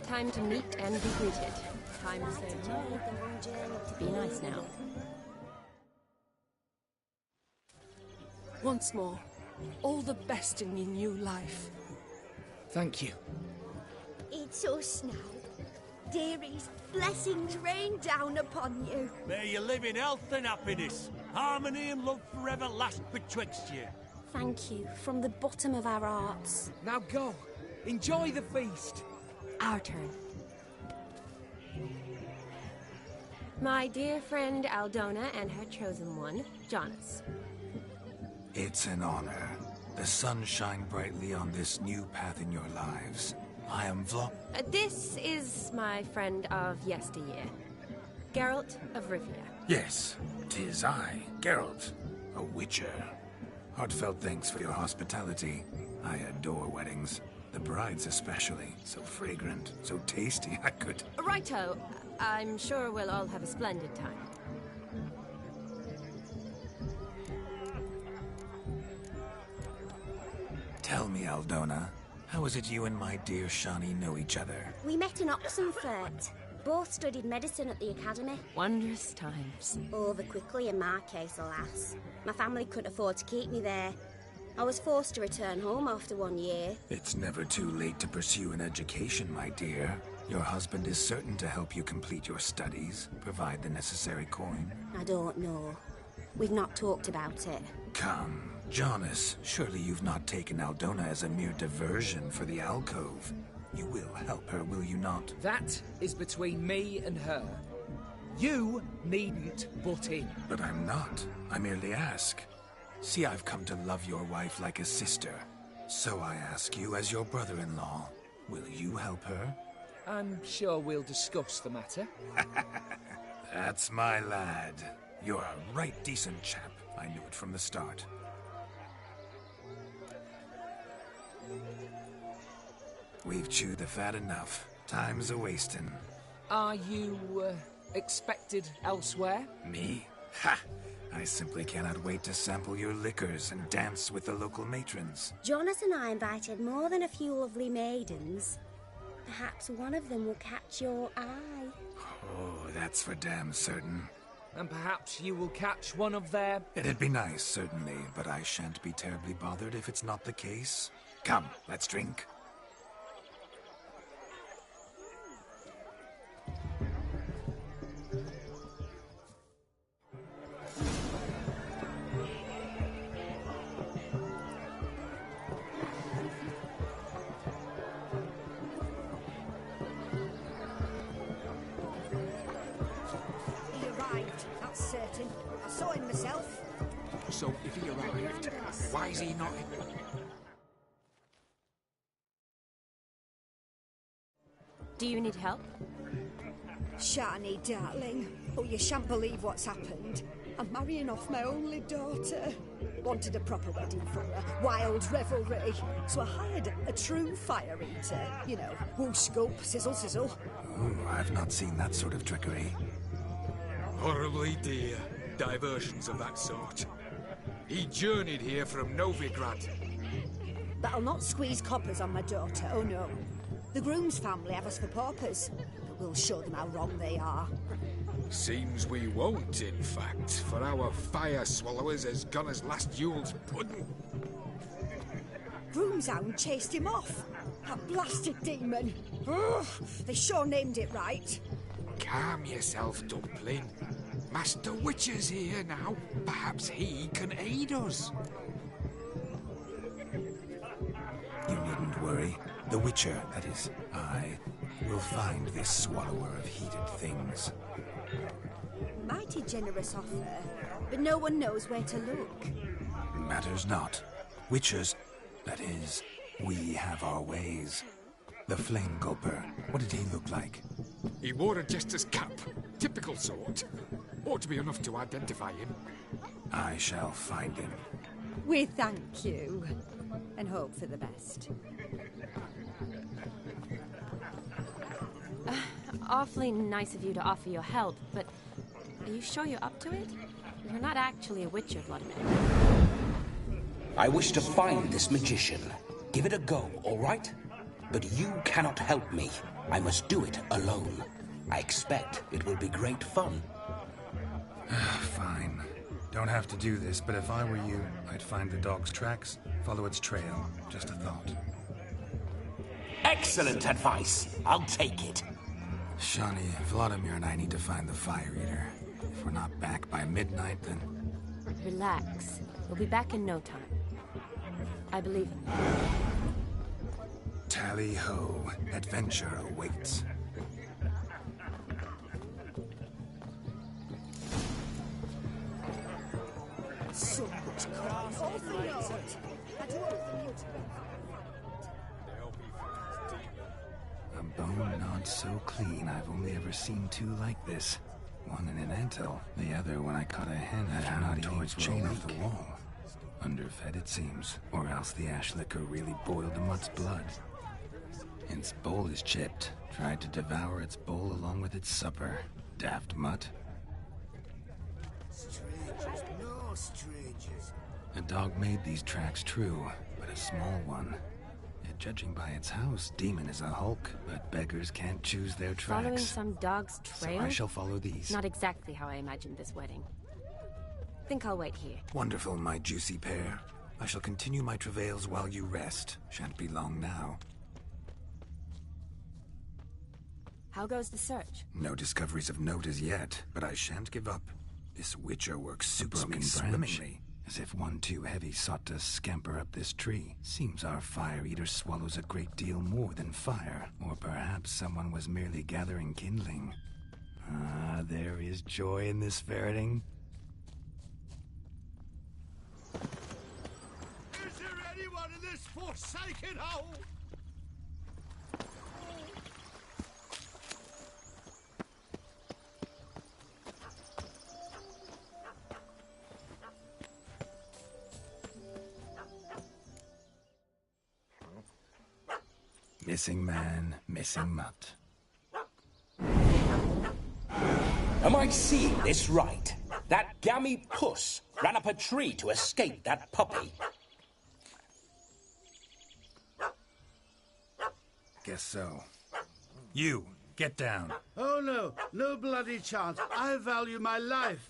Time to meet and be greeted. Time to say be nice now. Once more, all the best in your new life. Thank you. It's us now. Dearies, blessings rain down upon you. May you live in health and happiness. Harmony and love forever last betwixt you. Thank you, from the bottom of our hearts. Now go. Enjoy the feast. Our turn. My dear friend Aldona and her chosen one, Jonas. It's an honor. The sun shine brightly on this new path in your lives. I am This is my friend of yesteryear, Geralt of Rivia. Yes, 'tis I, Geralt, a witcher. Heartfelt thanks for your hospitality. I adore weddings. The brides especially. So fragrant, so tasty, I could... Righto. I'm sure we'll all have a splendid time. Tell me, Aldona, how is it you and my dear Shani know each other? We met in Oxenfurt. Both studied medicine at the academy. Wondrous times. Over quickly in my case, alas. My family couldn't afford to keep me there. I was forced to return home after 1 year. It's never too late to pursue an education, my dear. Your husband is certain to help you complete your studies, provide the necessary coin. I don't know. We've not talked about it. Come, Jonas, surely you've not taken Aldona as a mere diversion for the alcove. You will help her, will you not? That is between me and her. You needn't butt in. But I'm not. I merely ask. See, I've come to love your wife like a sister. So I ask you as your brother-in-law, will you help her? I'm sure we'll discuss the matter. That's my lad. You're a right decent chap. I knew it from the start. We've chewed the fat enough. Time's a-wasting. Are you, expected elsewhere? Me? Ha! I simply cannot wait to sample your liquors and dance with the local matrons. Jonas and I invited more than a few lovely maidens. Perhaps one of them will catch your eye. Oh, that's for damn certain. And perhaps you will catch one of their... It'd be nice, certainly, but I shan't be terribly bothered if it's not the case. Come, let's drink. Certain. I saw him myself. So, if he arrived, why is he not... Do you need help? Shani, darling. Oh, you shan't believe what's happened. I'm marrying off my only daughter. Wanted a proper wedding for her. Wild revelry. So I hired a true fire eater. You know, whoosh, gulp, sizzle, sizzle. Ooh, I've not seen that sort of trickery. Horribly dear diversions of that sort. He journeyed here from Novigrad. But I'll not squeeze coppers on my daughter, oh no. The groom's family have us for paupers, but we'll show them how wrong they are. Seems we won't, in fact, for our fire swallow is as gone as last Yule's pudding. Groom's hound chased him off. That blasted demon. Ugh, they sure named it right. Calm yourself, Dumpling. Master Witcher's here now. Perhaps he can aid us. You needn't worry. The Witcher, that is, I, will find this swallower of heated things. Mighty generous offer, but no one knows where to look. Matters not. Witchers, that is, we have our ways. The Flame Gulper, what did he look like? He wore a jester's cap. Typical sort. Ought to be enough to identify him. I shall find him. We thank you, and hope for the best. Awfully nice of you to offer your help, but are you sure you're up to it? You're not actually a Witcher, Vladimir. I wish to find this magician. Give it a go, all right? But you cannot help me. I must do it alone. I expect it will be great fun. Fine. Don't have to do this, but if I were you, I'd find the dog's tracks, follow its trail. Just a thought. Excellent advice. I'll take it. Shani, Vladimir and I need to find the Fire Eater. If we're not back by midnight, then... Relax. We'll be back in no time. I believe in you. Tally-ho. Adventure awaits. So much crime, all for naught. And all of them used A bone not so clean I've only ever seen two like this. One in an anthill, the other when I caught a hen after not towards chain off the wall. Underfed it seems, or else the ash liquor really boiled the mutt's blood. Its bowl is chipped, tried to devour its bowl along with its supper. Daft mutt. Strangers, no strangers. A dog made these tracks true, but a small one. Yet judging by its house, Demon is a hulk, but beggars can't choose their tracks. Following some dog's trail? So I shall follow these. Not exactly how I imagined this wedding. Think I'll wait here. Wonderful, my juicy pair. I shall continue my travails while you rest. Shan't be long now. How goes the search? No discoveries of note as yet, but I shan't give up. This Witcher works superbly swimmingly, as if one too heavy sought to scamper up this tree. Seems our Fire Eater swallows a great deal more than fire, or perhaps someone was merely gathering kindling. Ah, there is joy in this ferreting. Is there anyone in this forsaken hole? Missing man, missing mutt. Am I seeing this right? That gammy puss ran up a tree to escape that puppy. Guess so. You, get down. Oh no, no bloody chance. I value my life.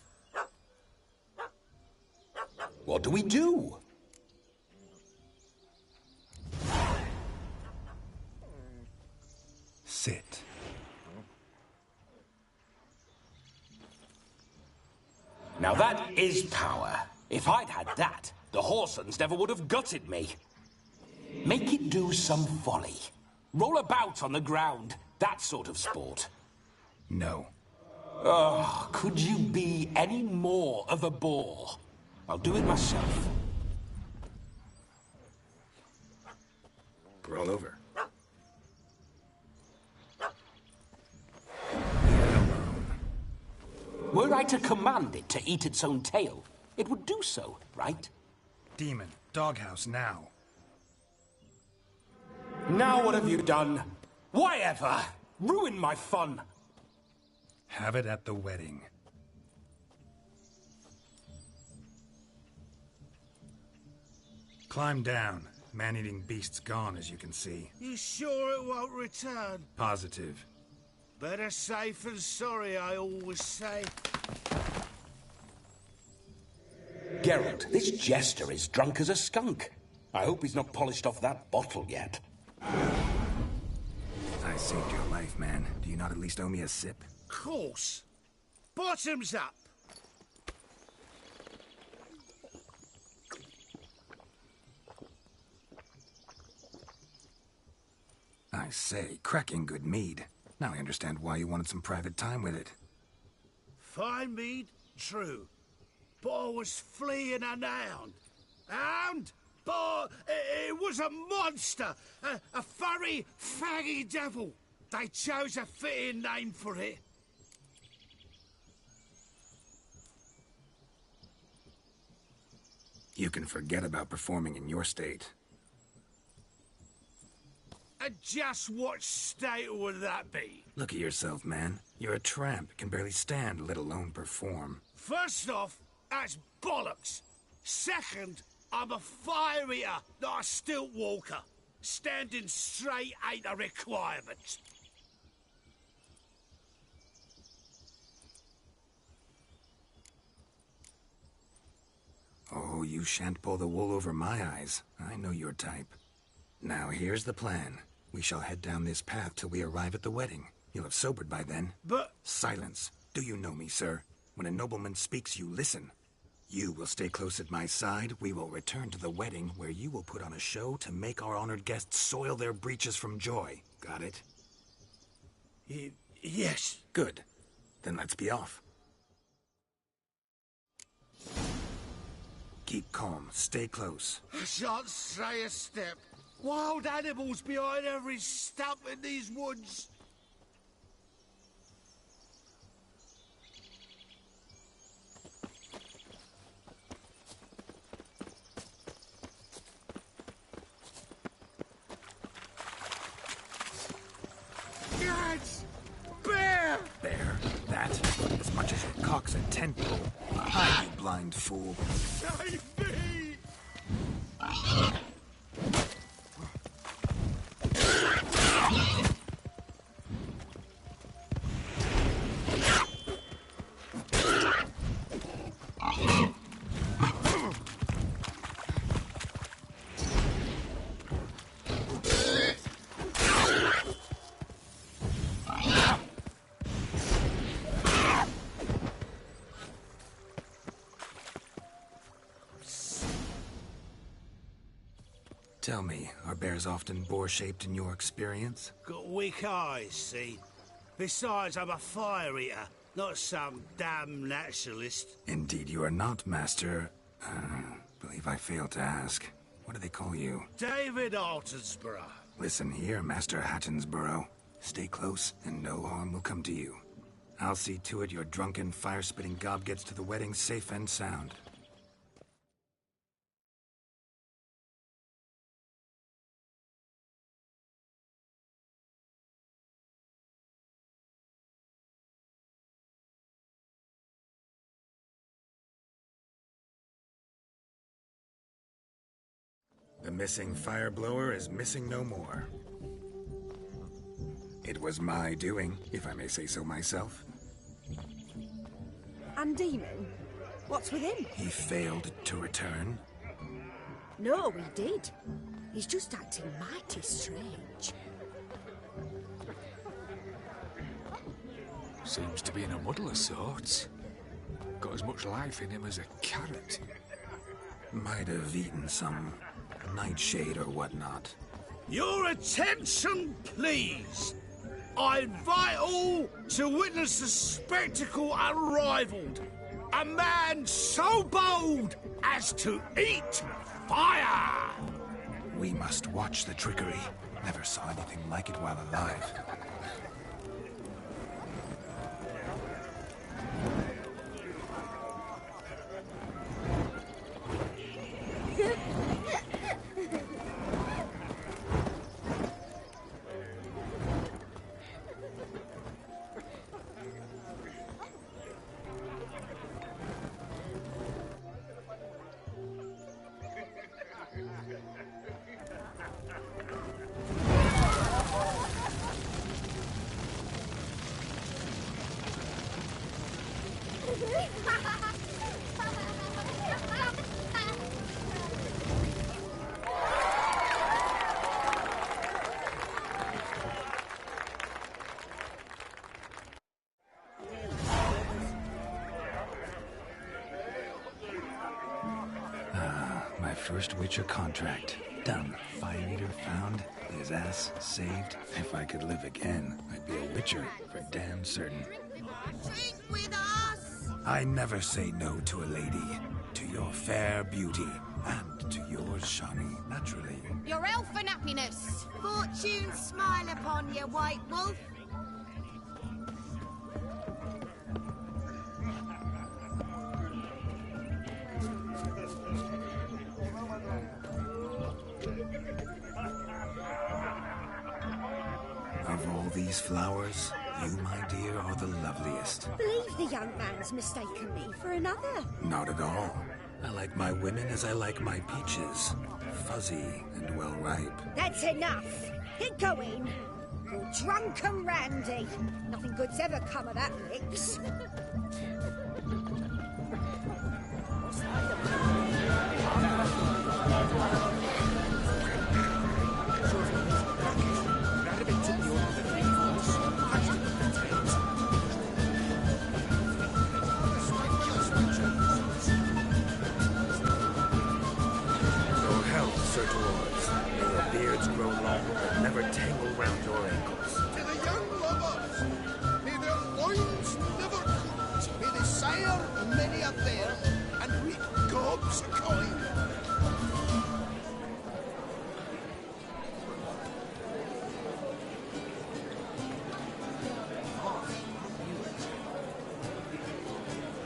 What do we do? Sit. Now that is power. If I'd had that, the Horsons never would have gutted me. Make it do some folly. Roll about on the ground. That sort of sport. No. Oh, could you be any more of a bore? I'll do it myself. Roll over. Were I to command it to eat its own tail, it would do so, right? Demon, doghouse now. Now what have you done? Why ever? Ruin my fun. Have it at the wedding. Climb down. Man-eating beast's gone, as you can see. You sure it won't return? Positive. Better safe than sorry, I always say. Geralt, this jester is drunk as a skunk. I hope he's not polished off that bottle yet. I saved your life, man. Do you not at least owe me a sip? Course. Bottoms up. I say, cracking good mead. Now I understand why you wanted some private time with it. Fine mead, true. But I was fleeing an hound. Hound? But it was a monster. A furry, faggy devil. They chose a fitting name for it. You can forget about performing in your state. And just what state would that be? Look at yourself, man. You're a tramp, can barely stand, let alone perform. First off, that's bollocks. Second, I'm a fire eater, not a stilt walker. Standing straight ain't a requirement. Oh, you shan't pull the wool over my eyes. I know your type. Now, here's the plan. We shall head down this path till we arrive at the wedding. You'll have sobered by then. But... Silence. Do you know me, sir? When a nobleman speaks, you listen. You will stay close at my side. We will return to the wedding, where you will put on a show to make our honored guests soil their breeches from joy. Got it? Yes. Good. Then let's be off. Keep calm. Stay close. I shan't stray a step. Wild animals behind every stump in these woods. Guys! Bear! Bear? That? As much as your cock's a tentpole. Hide, you blind fool. Save me! Tell me, are bears often boar-shaped in your experience? Got weak eyes, see? Besides, I'm a fire eater, not some damn naturalist. Indeed you are not, Master. Believe I failed to ask. What do they call you? David Altonsborough. Listen here, Master Hattonsborough. Stay close, and no harm will come to you. I'll see to it your drunken, fire-spitting gob gets to the wedding safe and sound. The missing fire blower is missing no more. It was my doing, if I may say so myself. And Demon? What's with him? He failed to return. No, he did. He's just acting mighty strange. Seems to be in a muddle of sorts. Got as much life in him as a carrot. Might have eaten some nightshade or whatnot. Your attention, please. I invite all to witness the spectacle unrivaled. A man so bold as to eat fire! We must watch the trickery. Never saw anything like it while alive. My first Witcher contract. Done. Fire eater found. His ass saved. If I could live again, I'd be a Witcher for damn certain. Drink with us! I never say no to a lady. To your fair beauty. And to yours, Shani, naturally. Your elfin happiness! Fortune smile upon you, White Wolf! Of all these flowers, you, my dear, are the loveliest. Believe the young man's mistaken me for another. Not at all. I like my women as I like my peaches. Fuzzy and well ripe. That's enough. Get going. You're drunk and randy. Nothing good's ever come of that mix. Sir Dwarves, may your beards grow long and never tangle round your ankles. To the young lovers, may their loins never cut, may they sire many a bear and reap gobs of coin.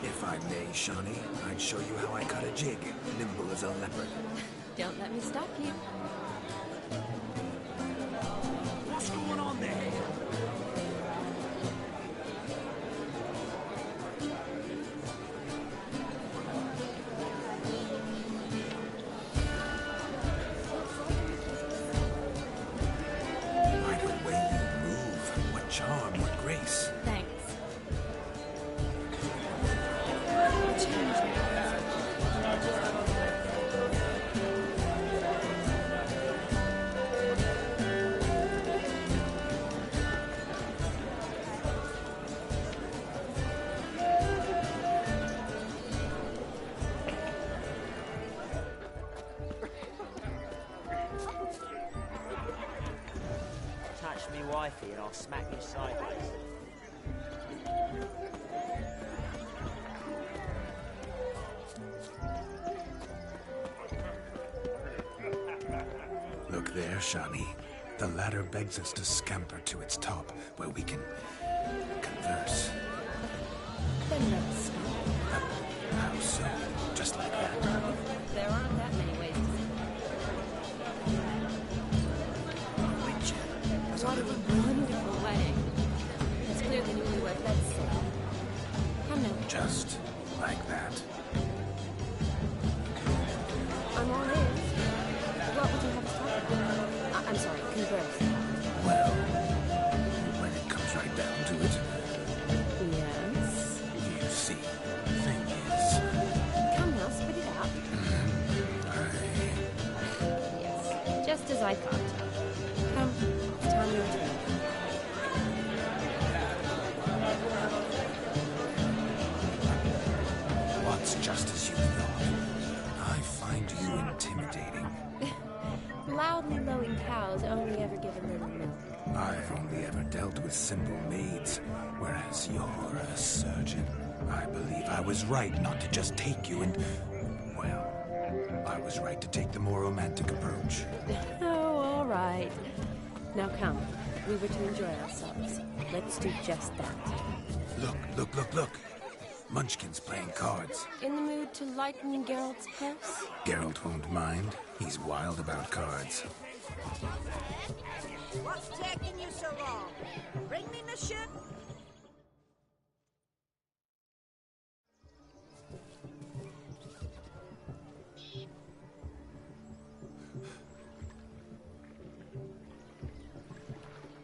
If I may, Shani, I'd show you how I cut a jig, nimble as a leopard. Don't let me stop you. What's going on there? By the way you move, what charm, what grace. Thanks. Touch me wifey and I'll smack you sideways. there, Shani. The ladder begs us to scamper to its top, where we can converse. Then let's stop. How so? Just like that? There aren't that many ways to say it. What a wonderful wedding. It's clear the newlywed beds sail. Come now. Just like that. I'm all ears. What would you have us talk about? I'm sorry, converse. Well, when it comes right down to it. Yes? You see, the thing is... Come now, spit it out. Yes, just as I thought. Come, it's time your turn. What's just as you thought? I find you intimidating. Loudly lowing cows only ever give a little milk. I've only ever dealt with simple maids, whereas you're a surgeon. I believe I was right not to just take you and... Well, I was right to take the more romantic approach. Oh, all right. Now come, we were to enjoy ourselves. Let's do just that. Look. Munchkin's playing cards. In the mood to lighten Geralt's purse? Geralt won't mind. He's wild about cards. What's taking you so long? Bring me my shirt.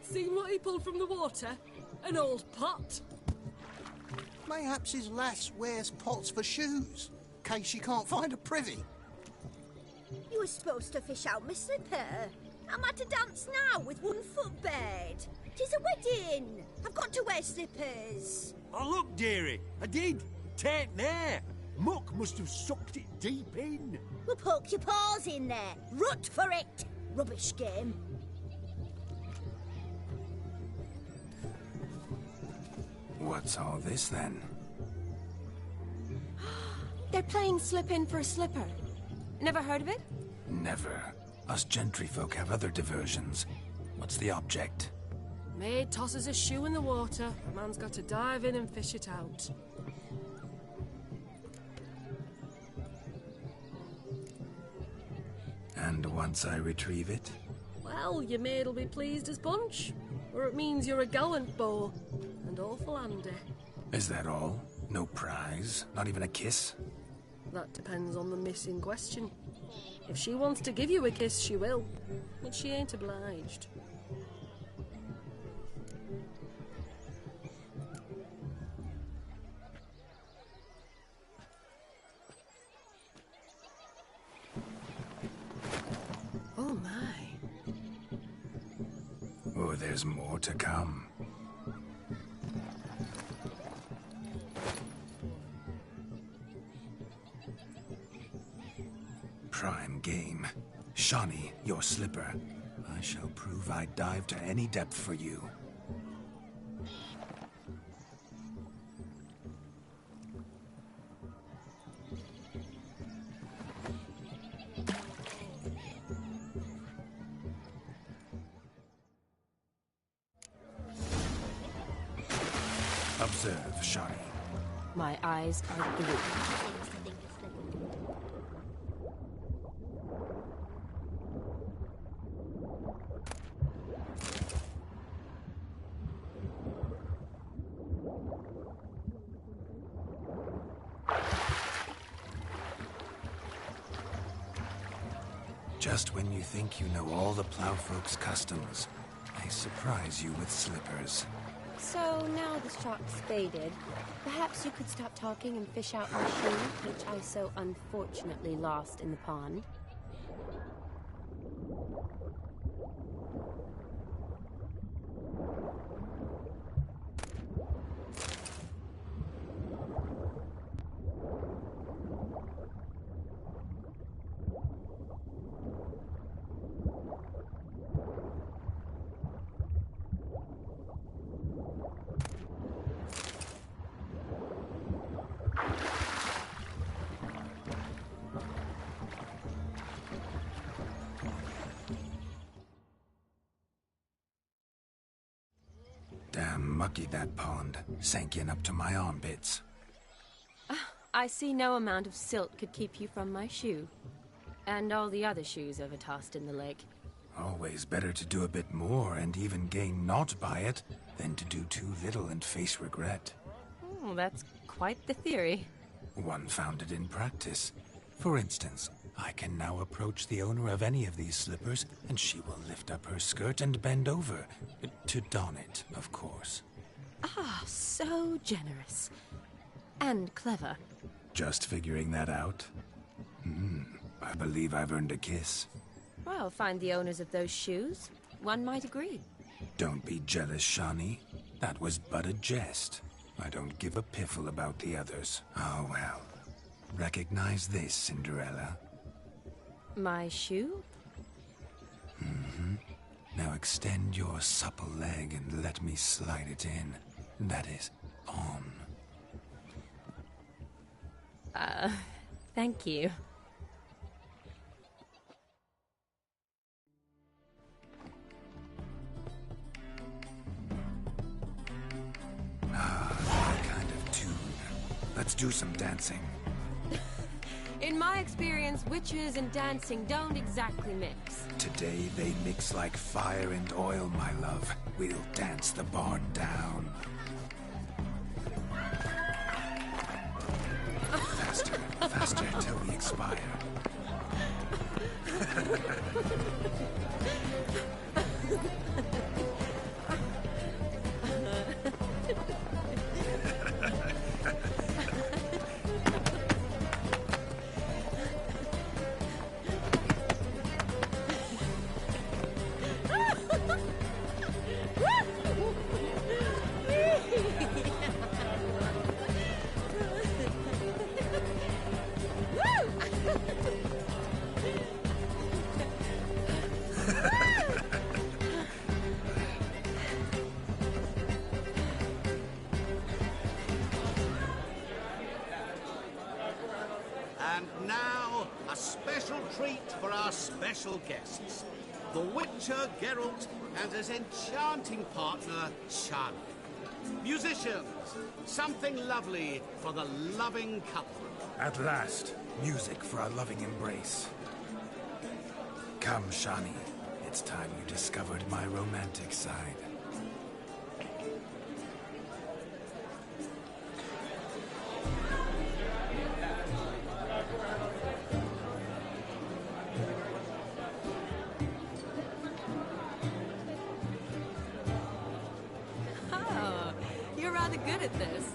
Seen what he pulled from the water? An old pot. Mayhaps his lass wears pots for shoes, in case she can't find a privy. You were supposed to fish out my slipper. I'm at a dance now with one foot bared. 'Tis a wedding. I've got to wear slippers. Oh, look, dearie. I did. Tain't there. Muck must have sucked it deep in. Well, poke your paws in there. Rut for it. Rubbish game. What's all this, then? They're playing slip in for a slipper. Never heard of it? Never. Us gentry folk have other diversions. What's the object? Maid tosses a shoe in the water. Man's got to dive in and fish it out. And once I retrieve it? Well, your maid'll be pleased as punch. Or it means you're a gallant beau. And awful handy. Is that all? No prize? Not even a kiss? That depends on the miss in question. If she wants to give you a kiss, she will. But she ain't obliged. Oh my. Oh, there's more to come. Prime game. Shawnee, your slipper. I shall prove I dive to any depth for you. Observe, Shawnee. My eyes are glued. Just when you think you know all the plowfolk's customs, I surprise you with slippers. So now the shock's faded. Perhaps you could stop talking and fish out my shoe, which I so unfortunately lost in the pond. Mucky, that pond. Sank in up to my armpits. I see no amount of silt could keep you from my shoe. And all the other shoes overtossed in the lake. Always better to do a bit more and even gain naught by it than to do too little and face regret. Oh, that's quite the theory. One founded in practice. For instance, I can now approach the owner of any of these slippers, and she will lift up her skirt and bend over. To don it, of course. Ah, so generous. And clever. Just figuring that out? I believe I've earned a kiss. Well, find the owners of those shoes. One might agree. Don't be jealous, Shawnee. That was but a jest. I don't give a piffle about the others. Oh, well. Recognize this, Cinderella. My shoe? Now extend your supple leg and let me slide it in. That is, on. Thank you. That kind of tune. Let's do some dancing. In my experience, witches and dancing don't exactly mix. Today they mix like fire and oil, my love. We'll dance the barn down. Faster, faster till we expire. And now, a special treat for our special guests. The Witcher, Geralt, and his enchanting partner, Shani. Musicians, something lovely for the loving couple. At last, music for our loving embrace. Come, Shani. It's time you discovered my romantic side. Oh, you're rather good at this.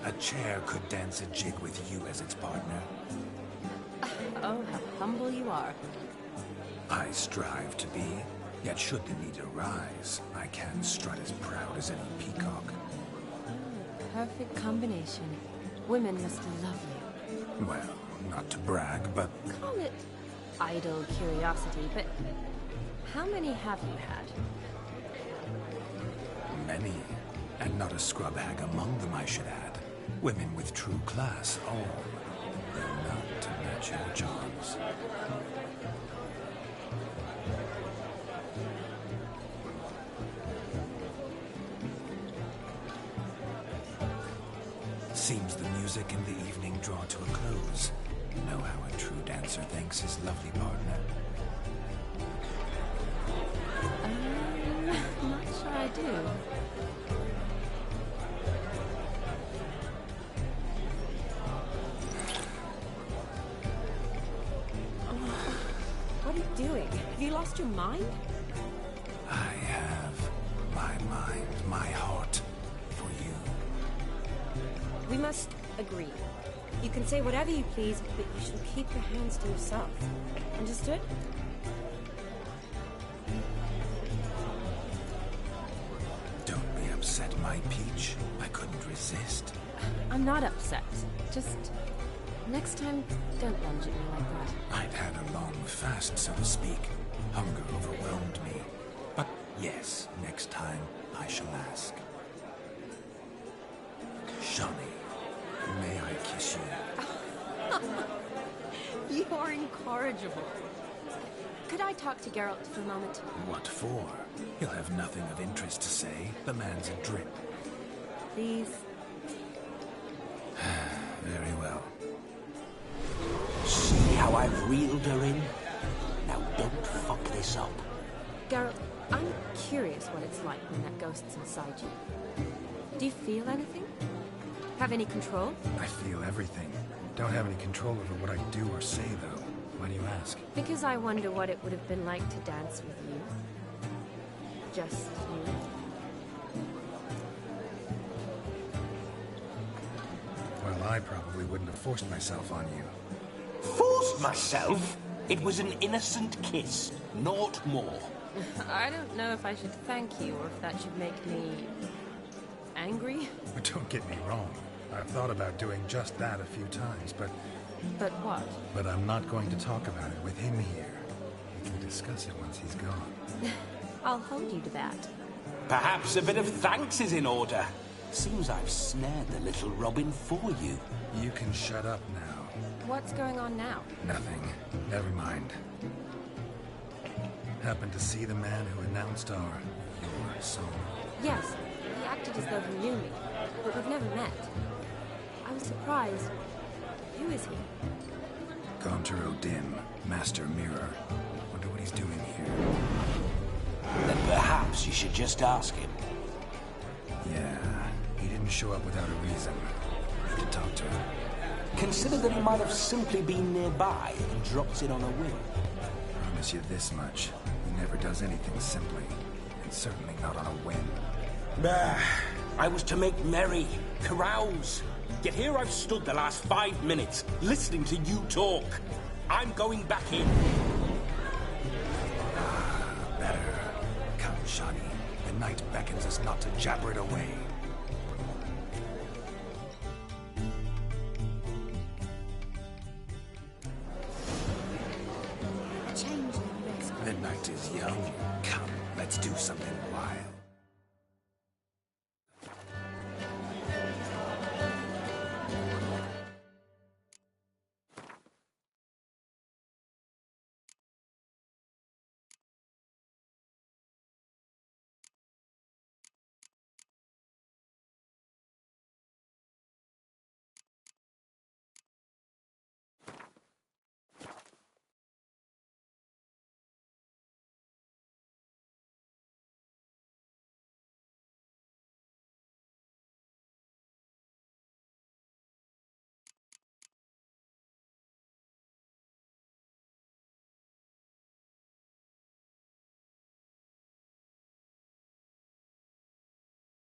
A chair could dance a jig with you as its partner. Oh, how humble you are. I strive to be, yet should the need arise, I can strut as proud as any peacock. Perfect combination. Women must love you. Well, not to brag, but Call it idle curiosity, but how many have you had? many. And not a scrub hag among them, I should add. Women with true class, all. Though not to match your charms. Seems the music and the evening draw to a close. Know how a true dancer thanks his lovely partner. Not sure I do. What are you doing? Have you lost your mind? I have my mind, my heart for you. We must agree. You can say whatever you please, but you shall keep your hands to yourself. Understood? Don't be upset, my peach. I couldn't resist. I'm not upset. Just next time, don't lunge at me like that. I'd had a long fast, so to speak. Hunger overwhelmed me. But Yes, next time I shall ask. Shani, may I kiss you? You are incorrigible. Could I talk to Geralt for a moment? What for? He'll have nothing of interest to say. The man's a drip. Please. Very well. See how I've reeled her in? Now don't fuck this up. Geralt, I'm curious what it's like when that ghost's inside you. Do you feel anything? Have any control? I feel everything. Don't have any control over what I do or say, though. Why do you ask? Because I wonder what it would have been like to dance with you. Just you. Well, I probably wouldn't have forced myself on you. Forced myself? It was an innocent kiss, naught more. I don't know if I should thank you or if that should make me... angry? But don't get me wrong. I've thought about doing just that a few times, but... But what? But I'm not going to talk about it with him here. We can discuss it once he's gone. I'll hold you to that. Perhaps a bit of thanks is in order. Seems I've snared the little Robin for you. You can shut up now. What's going on now? Nothing. Never mind. Happened to see the man who announced your song? Yes, he acted as though he knew me, but we've never met. I was surprised. Who is he? Gaunter O'Dim, Master Mirror. Wonder what he's doing here. Then perhaps you should just ask him. Yeah, he didn't show up without a reason. I could talk to him. Consider that he might have simply been nearby and dropped in on a whim. Promise you this much. He never does anything simply. And certainly not on a whim. Bah, I was to make merry, carouse. Yet here I've stood the last 5 minutes, listening to you talk. I'm going back in. Better. Come, Shani. The night beckons us not to jabber it away. The night is young. Come, let's do something wild.